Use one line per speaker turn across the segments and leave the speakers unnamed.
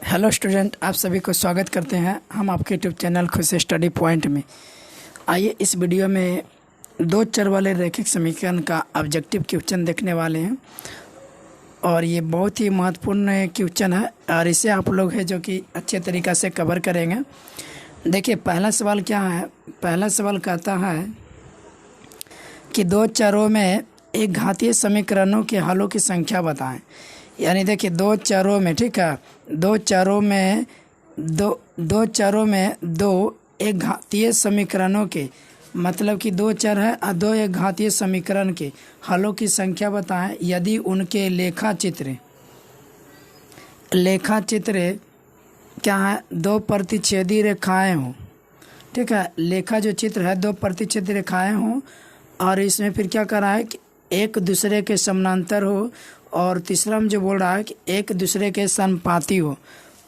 Hello student, आप सभी को स्वागत करते हैं हम आपके यूट्यूब चैनल खुश स्टडी पॉइंट में। आइए इस वीडियो में दो चर वाले रैखिक समीकरण का ऑब्जेक्टिव क्वेश्चन देखने वाले हैं और ये बहुत ही महत्वपूर्ण क्वेश्चन है और इसे आप लोग है जो कि अच्छे तरीक़ा से कवर करेंगे। देखिए पहला सवाल क्या है। पहला सवाल कहता है कि दो चरों में एक घातीय समीकरणों के हलों की संख्या बताएं। यानी देखिए दो चरों में, ठीक है, दो चरों में दो एक घातीय समीकरणों के, मतलब कि दो चर है और दो एक घातीय समीकरण के हलों की संख्या बताएं यदि उनके लेखा चित्र क्या है, दो प्रतिच्छेदी रेखाएं हों। ठीक है, लेखा जो चित्र है दो प्रतिच्छेदी रेखाएं हों और इसमें फिर क्या कर रहा है कि एक दूसरे के समानांतर हो और तीसरा हम जो बोल रहा है कि एक दूसरे के समानुपाती हो।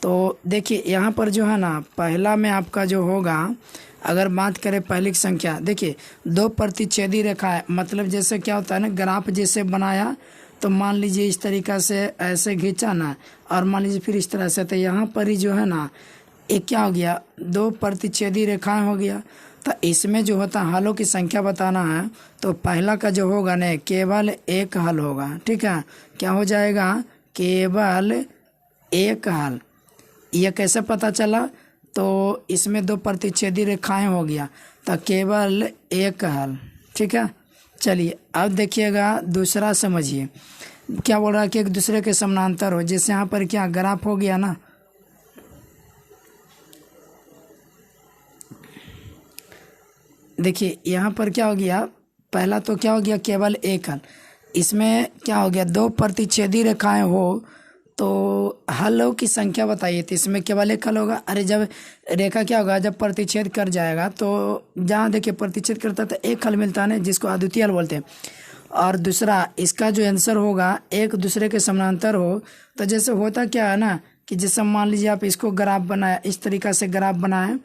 तो देखिए यहाँ पर जो है ना, पहला में आपका जो होगा, अगर बात करें पहली संख्या, देखिए दो प्रतिच्छेदी रेखा है, मतलब जैसे क्या होता है ना, ग्राफ जैसे बनाया तो मान लीजिए इस तरीक़ा से ऐसे खींचा ना और मान लीजिए फिर इस तरह से, तो यहाँ पर ही जो है ना एक क्या हो गया, दो प्रतिच्छेदी रेखाएं हो गया। तो इसमें जो होता है हलों की संख्या बताना है तो पहला का जो होगा ना केवल एक हल होगा। ठीक है, क्या हो जाएगा, केवल एक हल। यह कैसे पता चला, तो इसमें दो प्रतिच्छेदी रेखाएं हो गया तो केवल एक हल। ठीक है, चलिए अब देखिएगा दूसरा समझिए, क्या बोल रहा है कि एक दूसरे के समानांतर हो। जैसे यहाँ पर क्या ग्राफ हो गया ना, देखिए यहाँ पर क्या हो गया, पहला तो क्या हो गया केवल एक हल। इसमें क्या हो गया, दो प्रतिच्छेदी रेखाएं हो तो हलों की संख्या बताइए, तो इसमें केवल एक हल होगा। अरे जब रेखा क्या होगा, जब प्रतिच्छेद कर जाएगा तो जहाँ देखिए प्रतिच्छेद करता है तो एक हल मिलता है ना, जिसको अद्वितीय हल बोलते हैं। और दूसरा इसका जो आंसर होगा एक दूसरे के समानांतर हो। तो जैसे होता क्या है ना कि जैसे मान लीजिए आप इसको ग्राफ बनाया, इस तरीक़ा से ग्राफ बनाए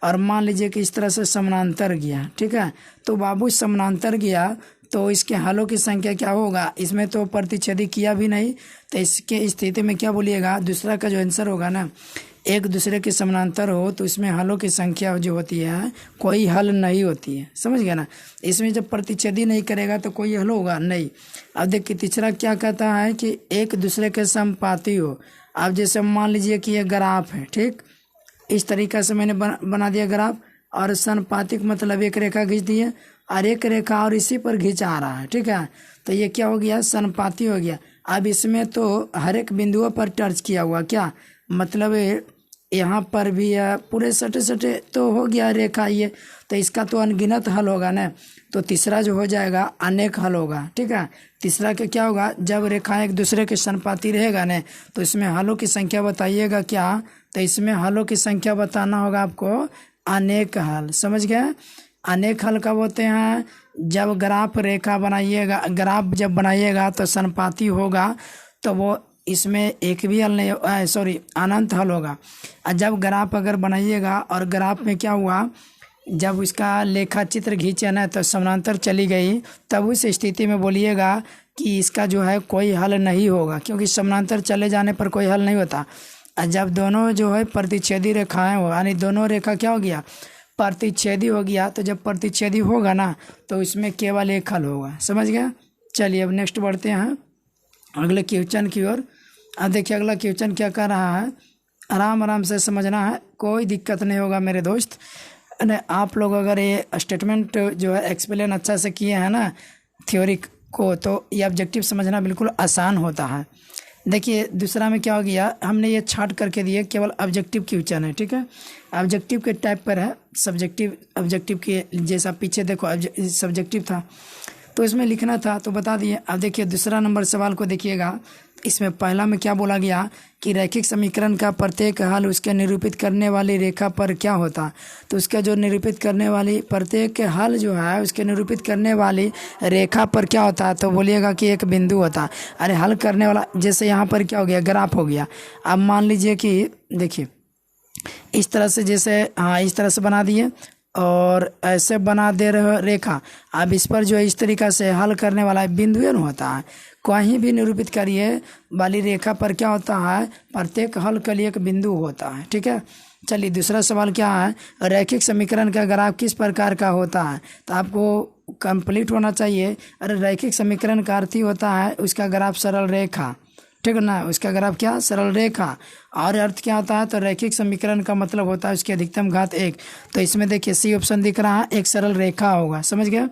और मान लीजिए कि इस तरह से समानांतर गया। ठीक है, तो बाबू समानांतर गया तो इसके हलों की संख्या क्या होगा, इसमें तो प्रतिच्छेदी किया भी नहीं, तो इसके स्थिति में क्या बोलिएगा, दूसरा का जो आंसर होगा ना एक दूसरे के समानांतर हो तो इसमें हलों की संख्या जो होती है कोई हल नहीं होती है। समझ गया ना, इसमें जब प्रतिच्छेदी नहीं करेगा तो कोई हल होगा नहीं। अब देखिए तीसरा क्या कहता है कि एक दूसरे के समानुपाती हो। अब जैसे मान लीजिए कि ये ग्राफ है, ठीक, इस तरीक़ा से मैंने बना दिया ग्राफ और समानुपातिक मतलब एक रेखा खींच दी है और एक रेखा और इसी पर खींचा रहा है। ठीक है, तो ये क्या हो गया, समानुपाती हो गया। अब इसमें तो हर एक बिंदुओं पर टच किया हुआ, क्या मतलब यहाँ पर भी है, पूरे सटे सटे तो हो गया रेखा ये, तो इसका तो अनगिनत हल होगा ना। तो तीसरा जो हो जाएगा अनेक हल होगा। ठीक है, तीसरा का क्या होगा, जब रेखा एक दूसरे के समानुपाती रहेगा ना तो इसमें हलों की संख्या बताइएगा क्या, तो इसमें हलों की संख्या बताना होगा आपको अनेक हल। समझ गए, अनेक हल कब होते हैं, जब ग्राफ रेखा बनाइएगा, ग्राफ जब बनाइएगा तो समानुपाती होगा तो वो इसमें एक भी हल नहीं, सॉरी अनंत हल होगा। और जब ग्राफ अगर बनाइएगा और ग्राफ में क्या हुआ, जब उसका लेखा चित्र खींचे ना तो समानांतर चली गई, तब उस स्थिति में बोलिएगा कि इसका जो है कोई हल नहीं होगा, क्योंकि समानांतर चले जाने पर कोई हल नहीं होता। और जब दोनों जो है प्रतिच्छेदी रेखाएं हो, यानी दोनों रेखा क्या हो गया, प्रतिच्छेदी हो गया, तो जब प्रतिच्छेदी होगा ना तो इसमें केवल एक हल होगा। समझ गया, चलिए अब नेक्स्ट बढ़ते हैं अगले क्वेश्चन की ओर। अब देखिए अगला क्वेश्चन क्या कर रहा है, आराम आराम से समझना है, कोई दिक्कत नहीं होगा मेरे दोस्त। ने आप लोग अगर ये स्टेटमेंट जो है एक्सप्लेन अच्छा से किए हैं ना थ्योरी को, तो ये ऑब्जेक्टिव समझना बिल्कुल आसान होता है। देखिए दूसरा में क्या हो गया, हमने ये छाट करके दिए, केवल ऑब्जेक्टिव क्वेश्चन है। ठीक है, ऑब्जेक्टिव के टाइप पर है, सब्जेक्टिव ऑब्जेक्टिव के जैसा पीछे देखो सब्जेक्टिव था तो इसमें लिखना था तो बता दिए। अब देखिए दूसरा नंबर सवाल को देखिएगा, इसमें पहला में क्या बोला गया कि रैखिक समीकरण का प्रत्येक हल उसके निरूपित करने वाली रेखा पर क्या होता, तो उसका जो निरूपित करने वाली प्रत्येक हल जो है उसके निरूपित करने वाली रेखा पर क्या होता है, तो बोलिएगा कि एक बिंदु होता। अरे हल करने वाला, जैसे यहाँ पर क्या हो गया, ग्राफ हो गया। अब मान लीजिए कि देखिए इस तरह से, जैसे हाँ इस तरह से बना दिए और ऐसे बना दे रहे रेखा। अब इस पर जो इस तरीक़ा से हल करने वाला बिंदु न होता है, कहीं भी निरूपित करिए वाली रेखा पर क्या होता है, प्रत्येक हल के लिए एक बिंदु होता है। ठीक है, चलिए दूसरा सवाल क्या है, रैखिक समीकरण का ग्राफ किस प्रकार का होता है। तो आपको कंप्लीट होना चाहिए। अरे रैखिक समीकरण का अर्थ ही होता है उसका ग्राफ सरल रेखा, ठीक है ना, उसका ग्राफ क्या, सरल रेखा। और अर्थ क्या होता है, तो रैखिक समीकरण का मतलब होता है उसकी अधिकतम घात 1। तो इसमें देखिए सी ऑप्शन दिख रहा है, एक सरल रेखा होगा, समझ गए।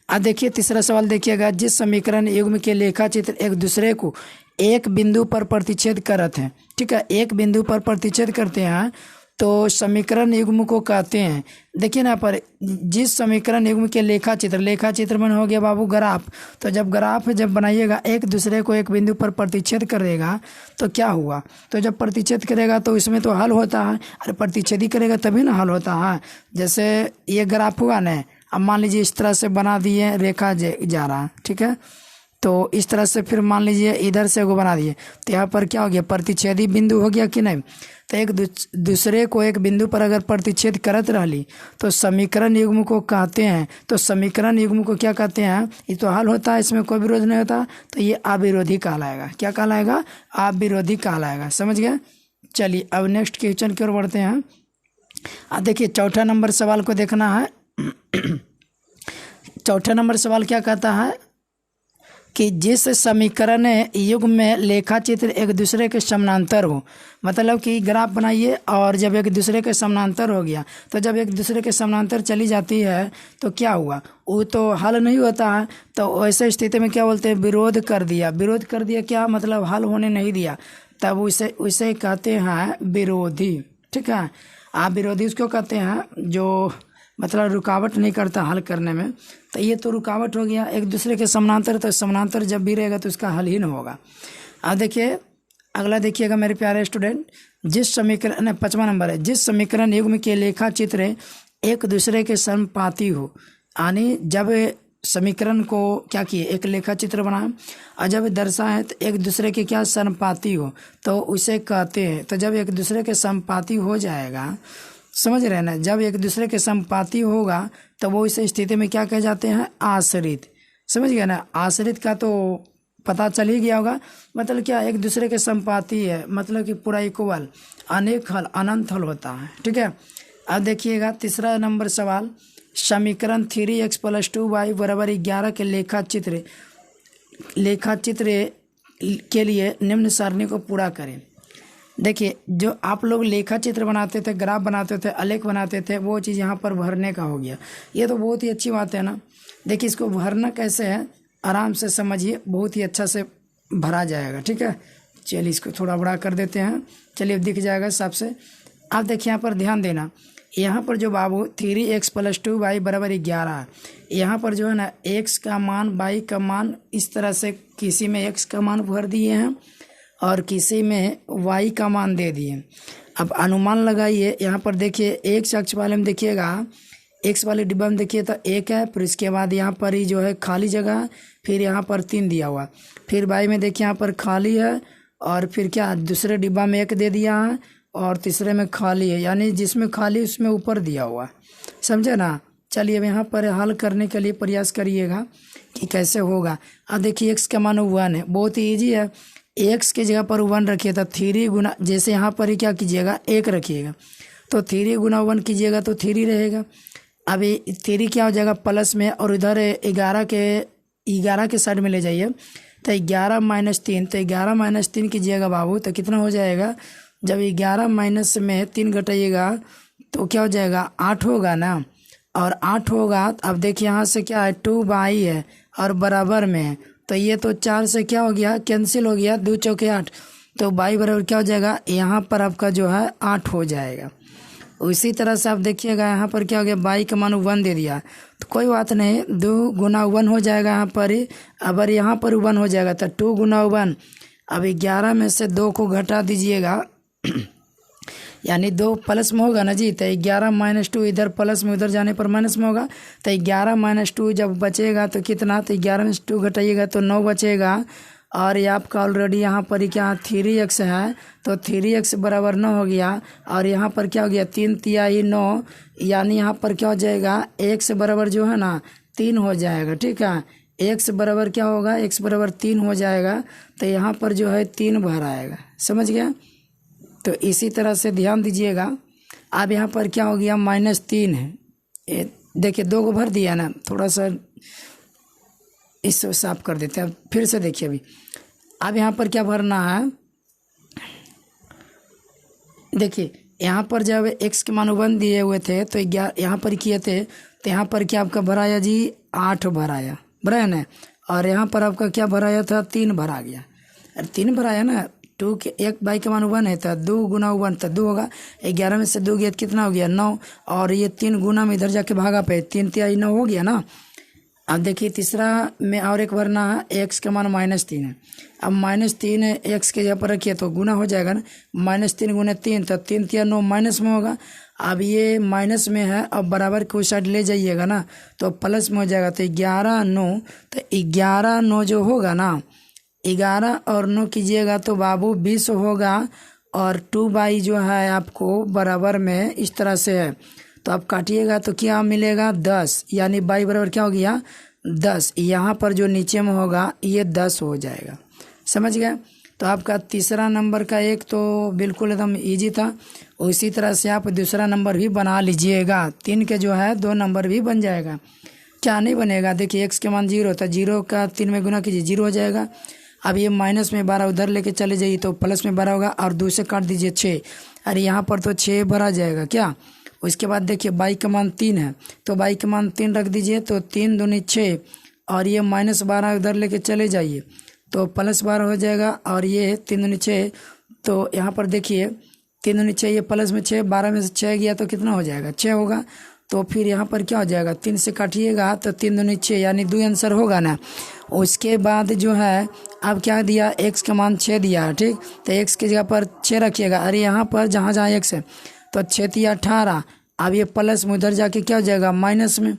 अब देखिए तीसरा सवाल देखिएगा, जिस समीकरण युग्म के लेखा चित्र एक दूसरे को एक बिंदु पर प्रतिच्छेद करते हैं। ठीक है, एक बिंदु पर प्रतिच्छेद करते हैं तो समीकरण युग्म को कहते हैं। देखिए ना पर जिस समीकरण युग्म के लेखा चित्र में हो गया बाबू ग्राफ। तो जब ग्राफ जब बनाइएगा एक दूसरे को एक बिंदु पर प्रतिच्छेद करेगा तो क्या हुआ, तो जब प्रतिच्छेद करेगा तो इसमें तो हल होता है। अरे प्रतिच्छेद ही करेगा तभी ना हल होता है। जैसे ये ग्राफ हुआ ना, अब मान लीजिए इस तरह से बना दिए, रेखा जा रहा है, ठीक है, तो इस तरह से फिर मान लीजिए इधर से वो बना दिए, तो यहाँ पर क्या हो गया, प्रतिच्छेदी बिंदु हो गया कि नहीं। तो एक दूसरे को एक बिंदु पर अगर प्रतिच्छेद करत रही तो समीकरण युग्म को कहते हैं। तो समीकरण युग्म को क्या कहते हैं, ये तो हल होता है, इसमें कोई विरोध नहीं होता, तो ये अविरोधी कहलाएगा। क्या कहलाएगा, अविरोधी कहलाएगा, समझ गए। चलिए अब नेक्स्ट क्वेश्चन की ओर बढ़ते हैं। अब देखिए चौथा नंबर सवाल को देखना है। चौथा नंबर सवाल क्या कहता है कि जिस समीकरण युग्म में लेखा चित्र एक दूसरे के समानांतर हो, मतलब कि ग्राफ बनाइए और जब एक दूसरे के समानांतर हो गया, तो जब एक दूसरे के समानांतर चली जाती है तो क्या हुआ, वो तो हल नहीं होता है। तो ऐसे स्थिति में क्या बोलते हैं, विरोध कर दिया। विरोध कर दिया क्या मतलब, हल होने नहीं दिया, तब उसे कहते हैं विरोधी। ठीक है, आप विरोधी उसको कहते हैं जो मतलब रुकावट नहीं करता हल करने में। तो ये तो रुकावट हो गया एक दूसरे के समानांतर, तो समानांतर जब भी रहेगा तो उसका हल ही न होगा। अब देखिए अगला देखिएगा मेरे प्यारे स्टूडेंट, जिस समीकरण 5वां नंबर है, जिस समीकरण युग्म के लेखा चित्र एक दूसरे के समानुपाती हो, यानी जब समीकरण को क्या किए, एक लेखा चित्र बनाए और जब दर्शाए तो एक दूसरे के क्या समानुपाती हो तो उसे कहते हैं। तो जब एक दूसरे के समानुपाती हो जाएगा, समझ रहे हैं ना, जब एक दूसरे के समानुपाती होगा तो वो इस स्थिति में क्या कहे जाते हैं, आश्रित। समझ गए ना, आश्रित का तो पता चल ही गया होगा, मतलब क्या, एक दूसरे के समानुपाती है, मतलब कि पूरा इक्वल, अनेक हल, अनंत हल होता है। ठीक है, अब देखिएगा तीसरा नंबर सवाल, समीकरण 3x + 2y = 11 के लेखा चित्र के लिए निम्न सारणी को पूरा करें। देखिए जो आप लोग लेखा चित्र बनाते थे, ग्राफ बनाते थे, आलेख बनाते थे, वो चीज़ यहाँ पर भरने का हो गया। ये तो बहुत ही अच्छी बात है ना। देखिए इसको भरना कैसे है, आराम से समझिए, बहुत ही अच्छा से भरा जाएगा। ठीक है, चलिए इसको थोड़ा बड़ा कर देते हैं, चलिए अब दिख जाएगा सबसे। आप देखिए यहाँ पर ध्यान देना, यहाँ पर जो बाबू 3x + 2y = 11, यहाँ पर जो है ना x का मान y का मान इस तरह से, किसी में x का मान भर दिए हैं और किसी में y का मान दे दिए। अब अनुमान लगाइए, यहाँ पर देखिए x अक्ष वाले में देखिएगा, x वाले डिब्बा में देखिए तो 1 है, फिर इसके बाद यहाँ पर ही जो है खाली जगह, फिर यहाँ पर 3 दिया हुआ, फिर y में देखिए यहाँ पर खाली है, और फिर क्या दूसरे डिब्बा में 1 दे दिया है और तीसरे में खाली है, यानी जिसमें खाली उसमें ऊपर दिया हुआ, समझे ना। चलिए अब यहाँ पर हल करने के लिए प्रयास करिएगा कि कैसे होगा। अब देखिए x का मान 1 है, बहुत ही ईजी है। x की जगह पर 1 रखिए तो 3 गुना, जैसे यहाँ पर ही क्या कीजिएगा 1 रखिएगा, तो 3 गुना 1 कीजिएगा तो 3 रहेगा। अभी 3 क्या हो जाएगा प्लस में, और इधर 11 के साइड में ले जाइए तो 11 - 3, तो 11 - 3 कीजिएगा बाबू, तो कितना हो जाएगा, जब 11 माइनस में 3 घटाइएगा तो क्या हो जाएगा, 8 होगा ना। और 8 होगा, अब देखिए यहाँ से क्या है 2y है और बराबर में है, तो ये तो 4 से क्या हो गया, कैंसिल हो गया, 2 चौके 8, तो y बराबर क्या हो जाएगा, यहाँ पर आपका जो है 8 हो जाएगा। उसी तरह से आप देखिएगा यहाँ पर क्या हो गया, y का मान 1 दे दिया, तो कोई बात नहीं, 2 गुना 1 हो जाएगा यहाँ पर ही। अगर यहाँ पर 1 हो जाएगा तो 2 गुना 1, अब 11 में से 2 को घटा दीजिएगा यानी 2 प्लस में होगा ना जी, तो 11 - 2 इधर प्लस में, उधर जाने पर माइनस में होगा, तो 11 - 2 जब बचेगा तो कितना, तो 11 में से 2 घटाइएगा तो 9 बचेगा। और ये आपका ऑलरेडी यहाँ पर ही क्या 3x है, तो 3x बराबर 9 हो गया, और यहाँ पर क्या हो गया 3 तिहाई 9, यानी यहाँ पर क्या हो जाएगा x बराबर जो है ना 3 हो जाएगा। ठीक है, x बराबर क्या होगा, x बराबर 3 हो जाएगा, तो यहाँ पर जो है 3 भर आएगा। समझ गया। तो इसी तरह से ध्यान दीजिएगा। अब यहाँ पर क्या हो गया, -3 है। देखिए 2 को भर दिया ना, थोड़ा सा इसको साफ कर देते हैं। फिर से देखिए अभी। अब यहाँ पर क्या भरना है, देखिए यहाँ पर जब x के मान 1 दिए हुए थे तो 11 यहाँ पर किए थे, तो यहाँ पर क्या आपका भराया जी, 8 भराया, भराया ना। और यहाँ पर आपका क्या भराया था, 3 भरा गया। अरे 3 भराया ना, 2 के 1 बाई के मान 1 है, तो 2 गुना 1 तो 2 होगा। 11 में से 2 गया कितना हो गया, 9। और ये 3 गुना में इधर जाके भागा पे 3 तिहाई 9 हो गया ना। अब देखिए तीसरा में और एक भरना है, x का मान -3 है। अब -3 है, x के जगह पर रखिए तो गुना हो जाएगा ना, -3 गुना 3 तो 3 तिया 9 माइनस में होगा। अब ये माइनस में है, अब बराबर को साइड ले जाइएगा ना तो प्लस में हो जाएगा। तो 11 9, तो 11 9 जो होगा ना, 11 और 9 कीजिएगा तो बाबू 20 होगा। और 2 जो है आपको बराबर में इस तरह से है, तो आप काटिएगा तो क्या मिलेगा, 10, यानी बाई बराबर क्या हो गया, 10। यहाँ पर जो नीचे में होगा ये 10 हो जाएगा। समझ गए। तो आपका तीसरा नंबर का एक तो बिल्कुल एकदम इजी था। उसी तरह से आप दूसरा नंबर भी बना लीजिएगा। 3 के जो है 2 नंबर भी बन जाएगा। क्या नहीं बनेगा, देखिए x के मान 0 होता है, 0 का 3 में गुना कीजिए 0 हो जाएगा। अब ये माइनस में 12 उधर लेके चले जाइए तो प्लस में 12 होगा, और 2 से काट दीजिए 6। अरे यहाँ पर तो 6 भरा जाएगा क्या। उसके बाद देखिए बाई का मान 3 है, तो बाई का मान 3 रख दीजिए, तो 3 दूनी 6, और ये -12 उधर लेके चले जाइए तो +12 हो जाएगा। और ये 3 दूनी 6, तो यहाँ पर देखिए 3 दूनी 6, ये प्लस में 6, 12 में से 6 गया तो कितना हो जाएगा, 6 होगा। तो फिर यहाँ पर क्या हो जाएगा, 3 से काटिएगा तो 3 दूनी 6, यानी 2 आंसर होगा ना। उसके बाद जो है अब क्या दिया, x का मान 6 दिया है, ठीक। तो x की जगह पर 6 रखिएगा। अरे यहाँ पर जहाँ जहाँ x है तो 6 तिया 18। अब ये प्लस में उधर जाके क्या हो जाएगा, माइनस में।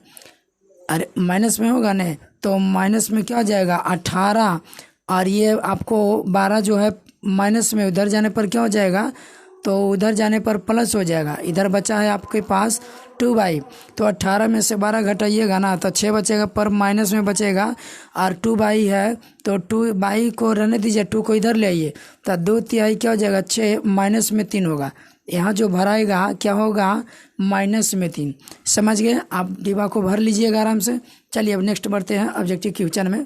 अरे माइनस में होगा ना, तो माइनस में क्या हो जाएगा, 18। और ये आपको 12 जो है माइनस में उधर जाने पर क्या हो जाएगा, तो उधर जाने पर प्लस हो जाएगा। इधर बचा है आपके पास 2 तो 18 में से 12 घटाइएगा ना तो 6 बचेगा, पर माइनस में बचेगा। और 2 है तो 2 को रहने दीजिए, 2 को इधर ले आइए, तो 2 तिहाई क्या हो जाएगा, 6 माइनस में 3 होगा। यहाँ जो भराएगा क्या होगा, -3। समझ गए। आप डिब्बा को भर लीजिएगा आराम से। चलिए अब नेक्स्ट बढ़ते हैं ऑब्जेक्टिव क्वेश्चन में।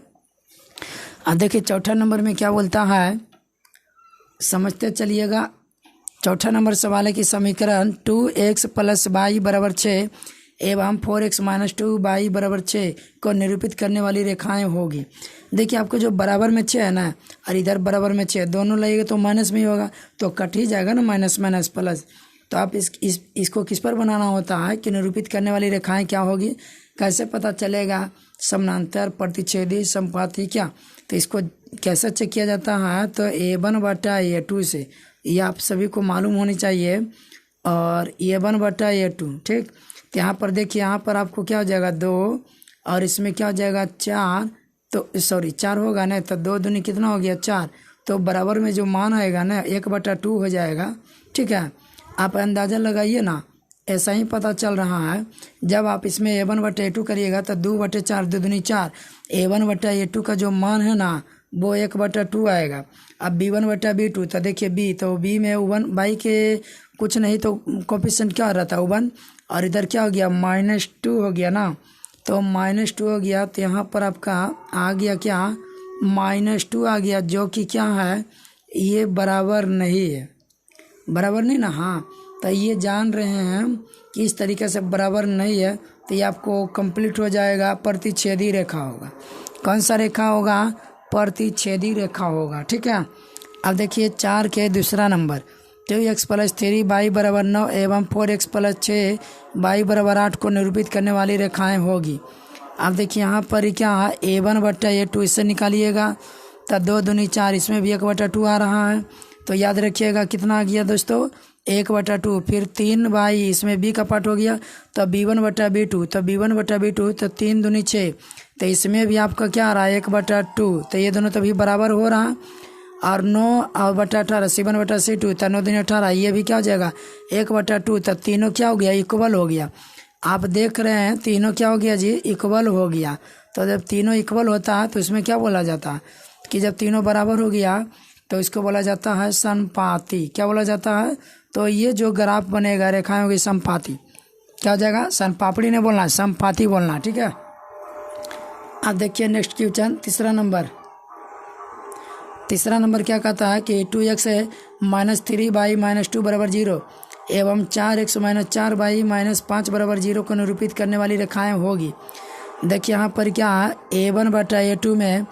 अब देखिए चौथा नंबर में क्या बोलता है, समझते चलिएगा। चौथा नंबर सवाल है कि समीकरण 2x + y = 6 एवं 4x - 2y = 6 को निरूपित करने वाली रेखाएं होगी। देखिए आपको जो बराबर में 6 है ना, और इधर बराबर में 6, दोनों लगेगा तो माइनस में ही होगा, तो कट ही जाएगा ना, माइनस माइनस प्लस। तो आप इसको किस पर बनाना होता है कि निरूपित करने वाली रेखाएं क्या होगी, कैसे पता चलेगा, समानांतर, प्रतिच्छेदी, संपाती, क्या। तो इसको कैसे चेक किया जाता है, तो A1 बटा A2 से, ये आप सभी को मालूम होनी चाहिए। और A1 बटा A2, ठीक। तो यहाँ पर देखिए, यहाँ पर आपको क्या हो जाएगा, 2, और इसमें क्या हो जाएगा 4, तो सॉरी 4 होगा ना, तो 2 दूनी कितना हो गया 4, तो बराबर में जो मान आएगा ना 1/2 हो जाएगा, ठीक है। आप अंदाज़ा लगाइए ना, ऐसा ही पता चल रहा है। जब आप इसमें A1 बटा A2 करिएगा तो 2/4, 2 दूनी 4, A1 बटा A2 का जो मान है ना वो 1/2 आएगा। अब B1 बटा B2, तो देखिए B, तो B में 1 बाई के कुछ नहीं तो कोफिशिएंट क्या हो रहा था 1, और इधर क्या हो गया -2 हो गया ना, तो -2 हो गया। तो यहाँ पर आपका आ गया क्या, -2 आ गया, जो कि क्या है, ये बराबर नहीं है, बराबर नहीं ना। हाँ, तो ये जान रहे हैं कि इस तरीके से बराबर नहीं है, तो ये आपको कंप्लीट हो जाएगा, प्रतिच्छेदी रेखा होगा। कौन सा रेखा होगा, प्रतिच्छेदी रेखा होगा, ठीक है। अब देखिए 4 के दूसरा नंबर, 2x + 3y = 9 एवं 4x + 6y = 8 को निरूपित करने वाली रेखाएं होगी। अब देखिए यहाँ पर क्या है, A1 बटा A2, इससे निकालिएगा तो 2 दूनी 4, इसमें भी 1/2 आ रहा है। तो याद रखिएगा कितना आ गया दोस्तों, 1/2। फिर 3y, इसमें b का पार्ट हो गया, तो B1 बटा B2, तो B1 बटा B2, तो 3 दूनी 6, तो इसमें भी आपका क्या आ रहा है 1/2, तो ये दोनों तभी बराबर हो रहा है। और 9 और बटा 18, C1 बटा C2, तो 9 दूनी 18, ये भी क्या हो जाएगा 1/2, तो तीनों क्या हो गया, इक्वल हो गया। आप देख रहे हैं तीनों क्या हो गया जी, इक्वल हो गया। तो जब तीनों इक्वल होता है तो इसमें क्या बोला जाता है कि जब तीनों बराबर हो गया तो इसको बोला जाता है समपाती। क्या बोला जाता है? तो ये जो ग्राफ बनेगा, रेखाएं होगी समपाती, क्या हो जाएगा? समपापड़ी नहीं बोलना, समपाती बोलना, ठीक है। अब देखिए नेक्स्ट क्वेश्चन, तीसरा नंबर क्या कहता है कि 2x -3y -2 बराबर 0 एवं 4x -4y -5 बराबर 0 को निरूपित करने वाली रेखाएं होगी। देखिए यहाँ पर क्या है, a1/a2 में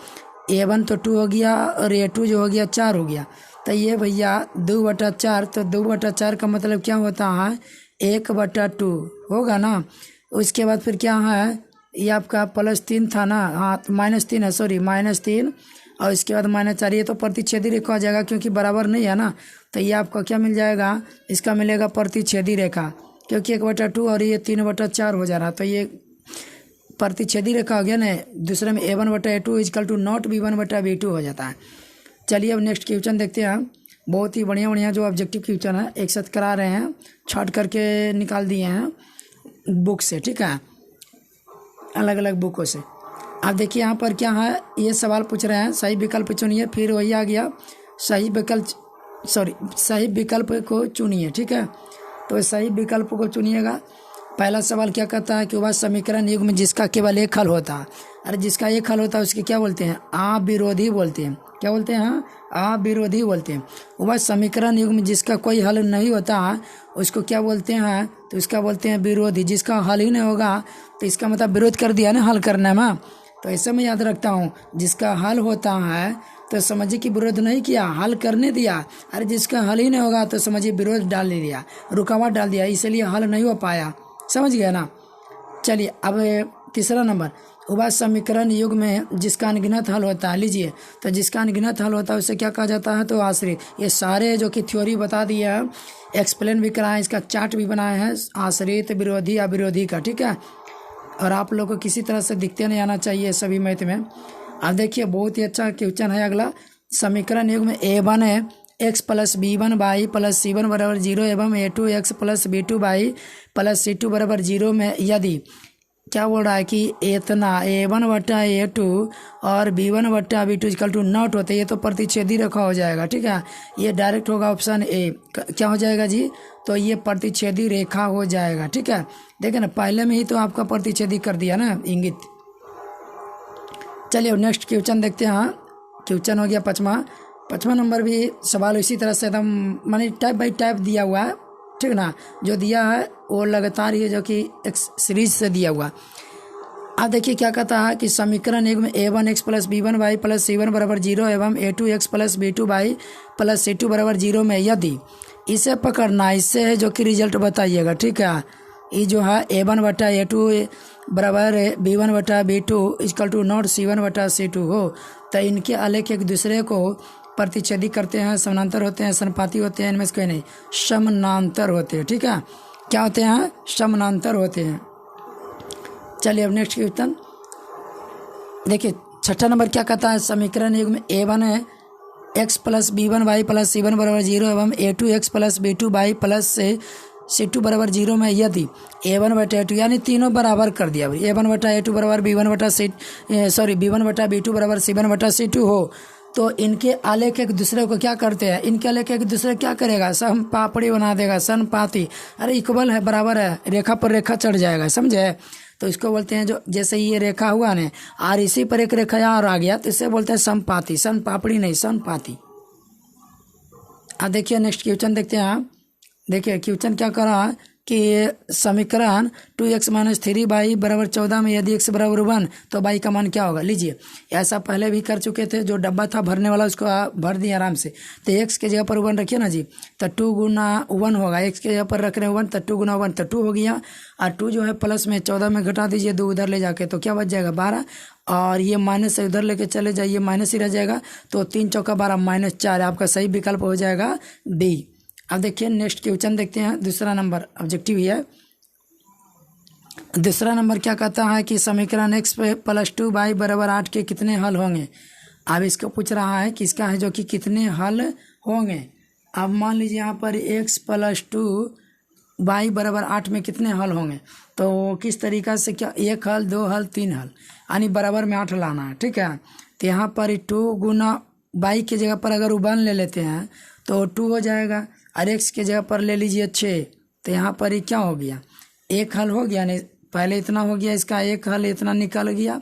a1 तो 2 हो गया और a2 जो हो गया 4 हो गया, तो ये भैया 2/4, तो 2/4 का मतलब क्या होता है? 1/2 होगा ना। उसके बाद फिर क्या है, ये आपका +3 था ना, हाँ तो -3 है, सॉरी -3, और इसके बाद -4, ये तो प्रतिच्छेदी रेखा हो जाएगा क्योंकि बराबर नहीं है ना। तो ये आपका क्या मिल जाएगा? इसका मिलेगा प्रतिच्छेदी रेखा, क्योंकि 1/2 और ये 3/4 हो जा रहा, तो ये प्रतिच्छेदी रेखा हो गया ना। दूसरे में a1/a2 = नॉट b1/b2 हो जाता है। चलिए अब नेक्स्ट क्वेश्चन देखते हैं। बहुत ही बढ़िया जो ऑब्जेक्टिव क्वेश्चन है एक साथ करा रहे हैं, छाट करके निकाल दिए हैं बुक से, ठीक है, अलग अलग बुकों से। अब देखिए यहाँ पर क्या है, ये सवाल पूछ रहे हैं सही विकल्प चुनिए, फिर वही आ गया सही विकल्प को चुनिए, ठीक है। तो सही विकल्प को चुनिएगा। पहला सवाल क्या कहता है कि वह समीकरण युग्म जिसका केवल एक हल होता है। अरे जिसका एक हल होता है उसके क्या बोलते हैं? अविरोधी बोलते हैं। क्या बोलते हैं? अविरोधी बोलते हैं। वह समीकरण युग्म जिसका कोई हल नहीं होता है उसको क्या बोलते हैं? तो इसका बोलते हैं विरोधी। जिसका हल ही नहीं होगा तो इसका मतलब विरोध कर दिया ना हल करने में, तो ऐसे में याद रखता हूँ। जिसका हल होता है तो समझिए कि विरोध नहीं किया, हल करने दिया। अरे जिसका हल ही नहीं होगा तो समझिए विरोध डाल दिया, रुकावट डाल दिया, इसलिए हल नहीं हो पाया। समझ गया ना। चलिए अब तीसरा नंबर, वह समीकरण युग में जिसका अनगिनत हल होता है। लीजिए, तो जिसका अनगिनत हल होता है उसे क्या कहा जाता है? तो आश्रित। ये सारे जो कि थ्योरी बता दिए हैं, एक्सप्लेन भी कराए, इसका चार्ट भी बनाया है आश्रित, विरोधी, अविरोधी का, ठीक है। और आप लोग को किसी तरह से दिखते नहीं आना चाहिए सभी मैथ में। अब देखिए बहुत ही अच्छा क्वेश्चन है अगला। समीकरण युग में a1 है x + b1y + c1 बराबर 0 एवं a2x + b2y + c2 बराबर 0 में यदि क्या बोल रहा है कि इतना a1/a2 और b1/b2 = नॉट होते, ये तो प्रतिच्छेदी रेखा हो जाएगा, ठीक है। ये डायरेक्ट होगा ऑप्शन ए। क्या हो जाएगा जी? तो ये प्रतिच्छेदी रेखा हो जाएगा, ठीक है। देखिए ना, पहले में ही तो आपका प्रतिच्छेदी कर दिया ना, इंगित। चलिए नेक्स्ट क्वेश्चन देखते हैं। क्वेश्चन हो गया पाँचवा नंबर भी सवाल इसी तरह से एकदम माने टाइप बाई टाइप दिया हुआ है, ठीक ना। जो दिया है वो लगातार ही जो कि एक सीरीज से दिया हुआ। अब देखिए क्या कहता है कि समीकरण एक में a1x + b1y + c1 बराबर 0 एवं a2x + b2y + c2 बराबर 0 में यदि, इसे पकड़ना, इससे है जो कि रिजल्ट बताइएगा, ठीक है। ये जो है a1/a2 बराबर b1/b2 = नॉट c1/c2 हो, तो इनके आलेख एक दूसरे को प्रतिच्छेदी करते हैं, समानांतर होते हैं, समानुपाती होते हैं, इनमें से कोई नहीं, समानांतर होते हैं, ठीक है। क्या होते हैं? समानांतर होते हैं। चलिए अब नेक्स्ट क्वेश्चन देखिए। छठा नंबर क्या कहता है? समीकरण युग में a1 है x + b1y + c1 बराबर 0 एवं a2x + b2y + c2 बराबर 0 में यदि a1/a2 यानी तीनों बराबर कर दिया, a1/a2 बराबर b1/b2 बराबर c1/c2 हो, तो इनके आलेख एक दूसरे को क्या करते हैं? इनके आलेख एक दूसरे क्या करेगा? सम पापड़ी बना देगा, समपाती। अरे इक्वल है, बराबर है, रेखा पर रेखा चढ़ जाएगा, समझे। तो इसको बोलते हैं, जो जैसे ये रेखा हुआ ना और इसी पर एक रेखा और आ गया, तो इसे बोलते हैं समपाती, समपापड़ी नहीं, समपाती। अब देखिए नेक्स्ट क्वेश्चन देखते हैं। देखिए क्वेश्चन क्या कर रहा है कि समीकरण 2x - 3y बराबर 14 में यदि x बराबर 1 तो y का मान क्या होगा? लीजिए, ऐसा पहले भी कर चुके थे, जो डब्बा था भरने वाला उसको भर दिए आराम से। तो x के जगह पर 1 रखिए ना जी, तो 2 × 1 होगा। x के जगह पर रख रहे हैं 1, तो 2 × 1 तो 2 हो गया, और 2 जो है प्लस में 14 में घटा दीजिए, 2 उधर ले जाके, तो क्या बच जाएगा? 12, और ये माइनस से उधर लेके चले जाइए, माइनस ही रह जाएगा, तो 3 × 12 -4, आपका सही विकल्प हो जाएगा डी। अब देखिए नेक्स्ट क्वेश्चन देखते हैं। दूसरा नंबर ऑब्जेक्टिव है। दूसरा नंबर क्या कहता है कि समीकरण x + 2y बराबर 8 के कितने हल होंगे? अब इसको पूछ रहा है कि इसका है जो कि कितने हल होंगे। अब मान लीजिए यहाँ पर x + 2 बाई बराबर 8 में कितने हल होंगे, तो किस तरीका से, क्या 1 हल 2 हल 3 हल, यानी बराबर में 8 लाना है। ठीक है, तो यहाँ पर 2 गुना बाई की जगह पर अगर 1 ले लेते हैं तो 2 हो जाएगा, और x की जगह पर ले लीजिए 6, तो यहाँ पर ही क्या हो गया, 1 हल हो गया, नहीं पहले इतना हो गया, इसका 1 हल इतना निकल गया,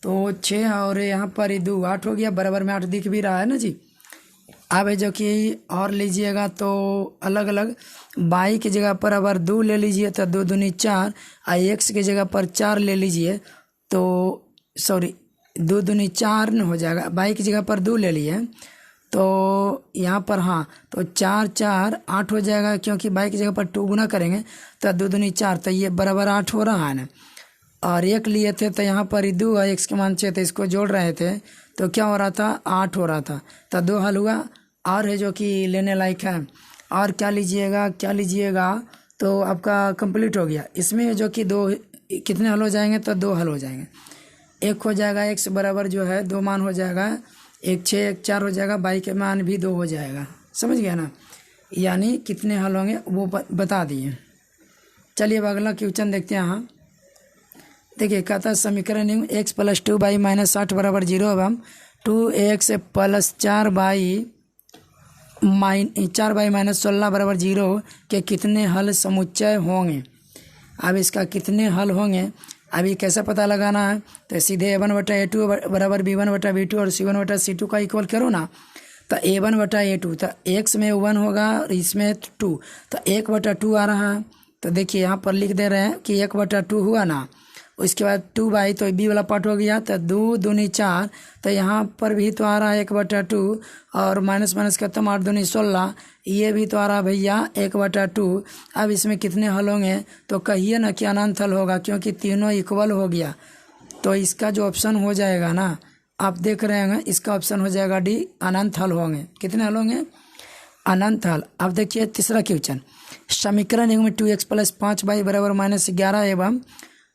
तो 6 और यहाँ पर ही 2 8 हो गया, बराबर में 8 दिख भी रहा है ना जी। अब है जो कि और लीजिएगा तो अलग अलग, बाई की जगह पर अगर 2 ले लीजिए तो 2 दूनी 4, और x की जगह पर 4 ले लीजिए तो सॉरी 2 दूनी 4 न हो जाएगा, बाई की जगह पर 2 ले लिए तो यहाँ पर हाँ, तो 4 4 8 हो जाएगा, क्योंकि बाई की जगह पर 2 गुना करेंगे तो 2 दूनी 4, तो ये बराबर 8 हो रहा है ना। और 1 लिए थे तो यहाँ पर ही 2 और x के मान 6 थे, इसको जोड़ रहे थे तो क्या हो रहा था, 8 हो रहा था, तो 2 हल हुआ। और है जो कि लेने लायक है, और क्या लीजिएगा तो आपका कंप्लीट हो गया। इसमें जो कि 2 कितने हल हो जाएंगे, तो 2 हल हो जाएंगे, 1 हो जाएगा, x बराबर जो है 2 मान हो जाएगा, 1 6 1 4 हो जाएगा, बाई के मान भी 2 हो जाएगा, समझ गया ना, यानी कितने हल होंगे वो बता दिए। चलिए अब अगला क्वेश्चन देखते हैं। यहाँ देखिए कहता है समीकरण x प्लस 2 बाई माइनस 8 बराबर 0 एवं 2x प्लस 4 बाई माइनस 16 बराबर 0 के कितने हल समुच्चय होंगे। अब इसका कितने हल होंगे, अभी कैसे पता लगाना है, तो सीधे a1 बटा a2 बराबर b1 बटा b2 और c1 बटा c2 का इक्वल करो ना, तो a1 बटा a2, तो x में 1 होगा और इसमें 2, तो 1 बटा 2 आ रहा है। तो देखिए यहाँ पर लिख दे रहे हैं कि 1 बटा 2 हुआ ना, उसके बाद 2 बाई, तो बी वाला पार्ट हो गया, तो 2 दूनी 4, तो यहाँ पर भी तो आ रहा है 1 बटा 2, और माइनस माइनस खत्म, 8 दूनी 16, ये भी तो आ रहा है भैया 1 बटा 2। अब इसमें कितने हल होंगे, तो कहिए ना कि अनंत हल होगा, क्योंकि तीनों इक्वल हो गया, तो इसका जो ऑप्शन हो जाएगा ना, आप देख रहे हैं, इसका ऑप्शन हो जाएगा डी, अनंत हल होंगे। कितने हल होंगे, अनंत हल। अब देखिए तीसरा क्वेश्चन, समीकरण में 2x प्लस 5 बाई बराबर माइनस 11 एवं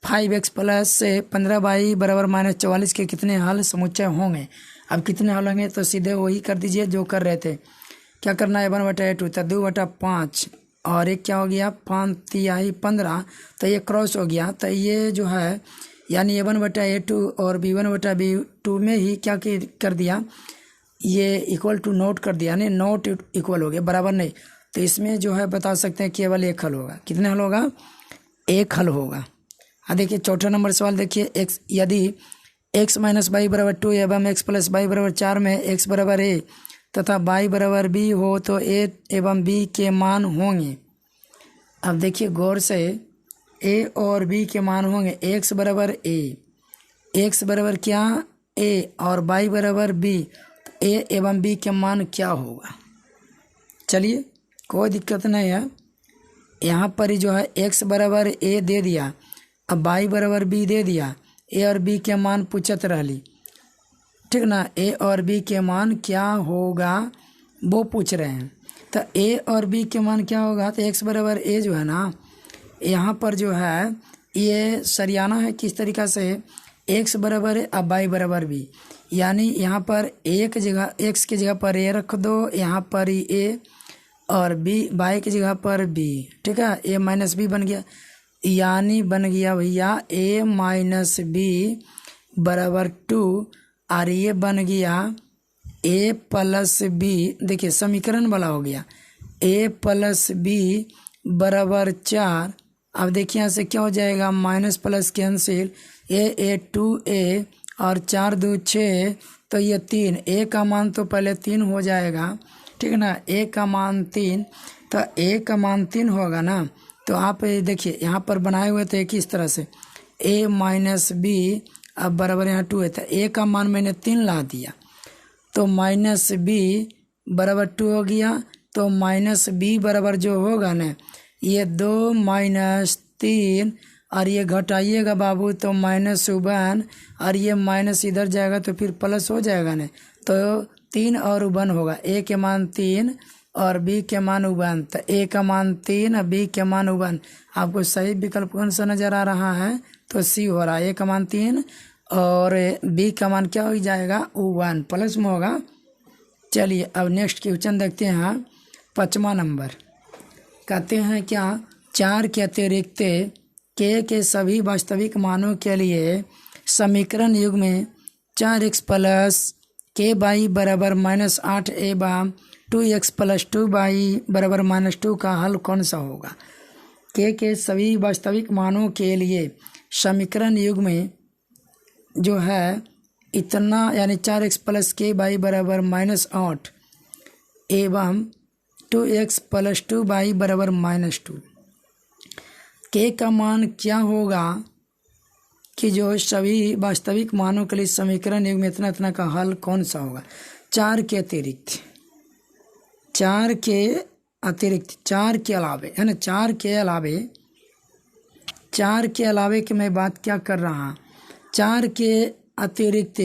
5x प्लस 15 बाई बराबर माइनस 44 के कितने हल समुच्चय होंगे। अब कितने हल होंगे, तो सीधे वही कर दीजिए जो कर रहे थे। क्या करना है, 1 बटा 2, तो 2 बटा 5 और एक क्या हो गया 5 तिहाई 15, तो ये क्रॉस हो गया, तो ये जो है यानी a1 बटा a2 और b1 बटा b2 में ही क्या कर दिया, ये इक्वल टू नोट कर दिया, यानी नोट इक्वल हो गया, बराबर नहीं, तो इसमें जो है बता सकते हैं केवल एक हल होगा। कितने हल होगा, एक हल होगा। हाँ देखिए चौथा नंबर सवाल देखिए, x यदि x माइनस बाई बराबर 2 एवं x प्लस बाई बराबर 4 में x बराबर a तथा बाई बराबर b हो तो a एवं b के मान होंगे। अब देखिए गौर से, a और b के मान होंगे, x बराबर a, x बराबर क्या a और बाई बराबर b, तो a एवं b के मान क्या होगा। चलिए कोई दिक्कत नहीं है, यहाँ पर ही जो है x बराबर a दे दिया, अब बाई बराबर b दे दिया, a और b के मान पूछत रही, ठीक ना, a और b के मान क्या होगा वो पूछ रहे हैं। तो a और b के मान क्या होगा, तो x बराबर a जो है ना, यहाँ पर जो है ये सरियाना है किस तरीक़ा से, x बराबर है अब बाई बराबर b, यानी यहाँ पर एक जगह x की जगह पर a रख दो, यहाँ पर ही a और b बाई की जगह पर b, ठीक है, a माइनस b बन गया, यानी बन गया भैया a माइनस b बराबर 2, और ये बन गया a प्लस b, देखिए समीकरण वाला हो गया, a प्लस b बराबर 4। अब देखिए यहाँ से क्या हो जाएगा, minus plus cancel, a 2a और 4 2 6, तो ये 3, a का मान तो पहले 3 हो जाएगा, ठीक है ना, a का मान 3, तो a का मान 3 होगा ना, तो आप देखिए यहाँ पर बनाए हुए थे किस तरह से, a माइनस b अब बराबर यहाँ 2 है, तो a का मान मैंने 3 ला दिया, तो माइनस b बराबर 2 हो गया, तो माइनस b बराबर जो होगा ना, ये 2 माइनस 3 और ये घटाइएगा बाबू, तो -1 और ये माइनस इधर जाएगा तो फिर प्लस हो जाएगा ना, तो 3 और 1 होगा, a के मान 3 और b के मान 1, तो a का मान 3 और b के मान 1। आपको सही विकल्प कौन सा नज़र आ रहा है, तो सी हो रहा है, a का मान 3 और b का मान क्या हो जाएगा 1 प्लस में होगा। चलिए अब नेक्स्ट क्वेश्चन देखते हैं, 5वां नंबर कहते हैं क्या, 4 के अतिरिक्त के सभी वास्तविक मानों के लिए समीकरण युग में 4x प्लस के बाई बराबर -8 एवं 2x प्लस 2 बाई बराबर -2 का हल कौन सा होगा। के सभी वास्तविक मानों के लिए समीकरण युग में जो है इतना यानी 4x प्लस के बाई बराबर -8 एवं 2x प्लस 2 बाई बराबर -2 के का मान क्या होगा कि जो सभी वास्तविक मानों के लिए समीकरण युग में इतना इतना का हल कौन सा होगा। 4 के अतिरिक्त 4 के अलावे है ना, 4 के अलावे की मैं बात क्या कर रहा हूँ। 4 के अतिरिक्त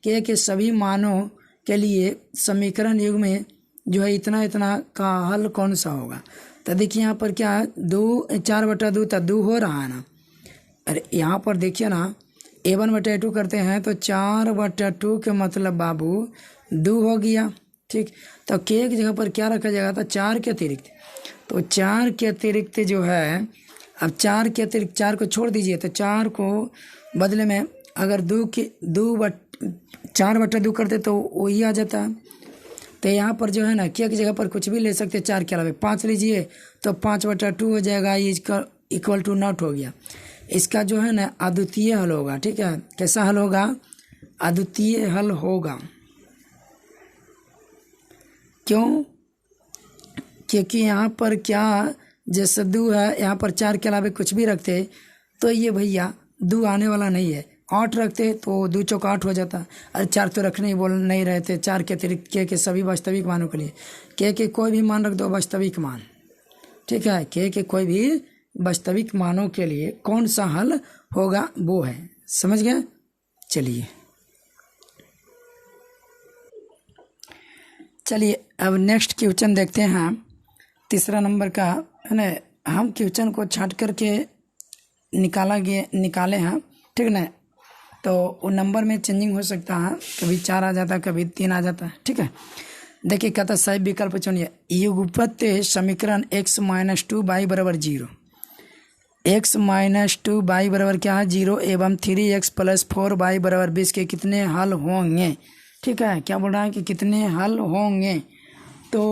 के सभी मानों के लिए समीकरण युग में जो है इतना इतना का हल कौन सा होगा। तो देखिए यहाँ पर क्या है, 4/2 तो 2 हो रहा है ना। अरे यहाँ पर देखिए ना, a1/2 करते हैं तो 4/2 के मतलब बाबू 2 हो गया। ठीक, तो के की जगह पर क्या रखा जाएगा था, 4 के अतिरिक्त। तो 4 के अतिरिक्त जो है, अब 4 के अतिरिक्त 4 को छोड़ दीजिए तो 4 को बदले में अगर 4/2 करते तो वही आ जाता है। तो यहाँ पर जो है ना के की जगह पर कुछ भी ले सकते हैं, 4 के अलावे 5 लीजिए तो 5/2 हो जाएगा, इसका इक्वल टू नॉट हो गया। इसका जो है ना अद्वितीय हल होगा। ठीक है, कैसा हल होगा, अद्वितीय हल होगा। क्यों, क्योंकि यहाँ पर क्या जैसे 2 है, यहाँ पर 4 के अलावे कुछ भी रखते तो ये भैया 2 आने वाला नहीं है। 8 रखते तो 2 चौका 8 हो जाता। अरे 4 तो रखने ही बोल नहीं रहे थे। 4 के अतिरिक्त के सभी वास्तविक मानों के लिए के कोई भी मान रख दो, वास्तविक मान। ठीक है, के कोई भी वास्तविक मानों के लिए कौन सा हल होगा वो है, समझ गए। चलिए अब नेक्स्ट क्वेश्चन देखते हैं, तीसरा नंबर का है ना। हम क्वेश्चन को छांट करके निकाले हैं, ठीक ना। तो वो नंबर में चेंजिंग हो सकता है, कभी 4 आ जाता है, कभी 3 आ जाता है। ठीक है, देखिए कहता है सही विकल्प चुनिए। युगपत समीकरण x - 2 y बराबर 0, x - 2 y बराबर क्या है 0 एवं 3x + 4y बराबर 20 के कितने हल होंगे। ठीक है, क्या बोल रहा है कि कितने हल होंगे। तो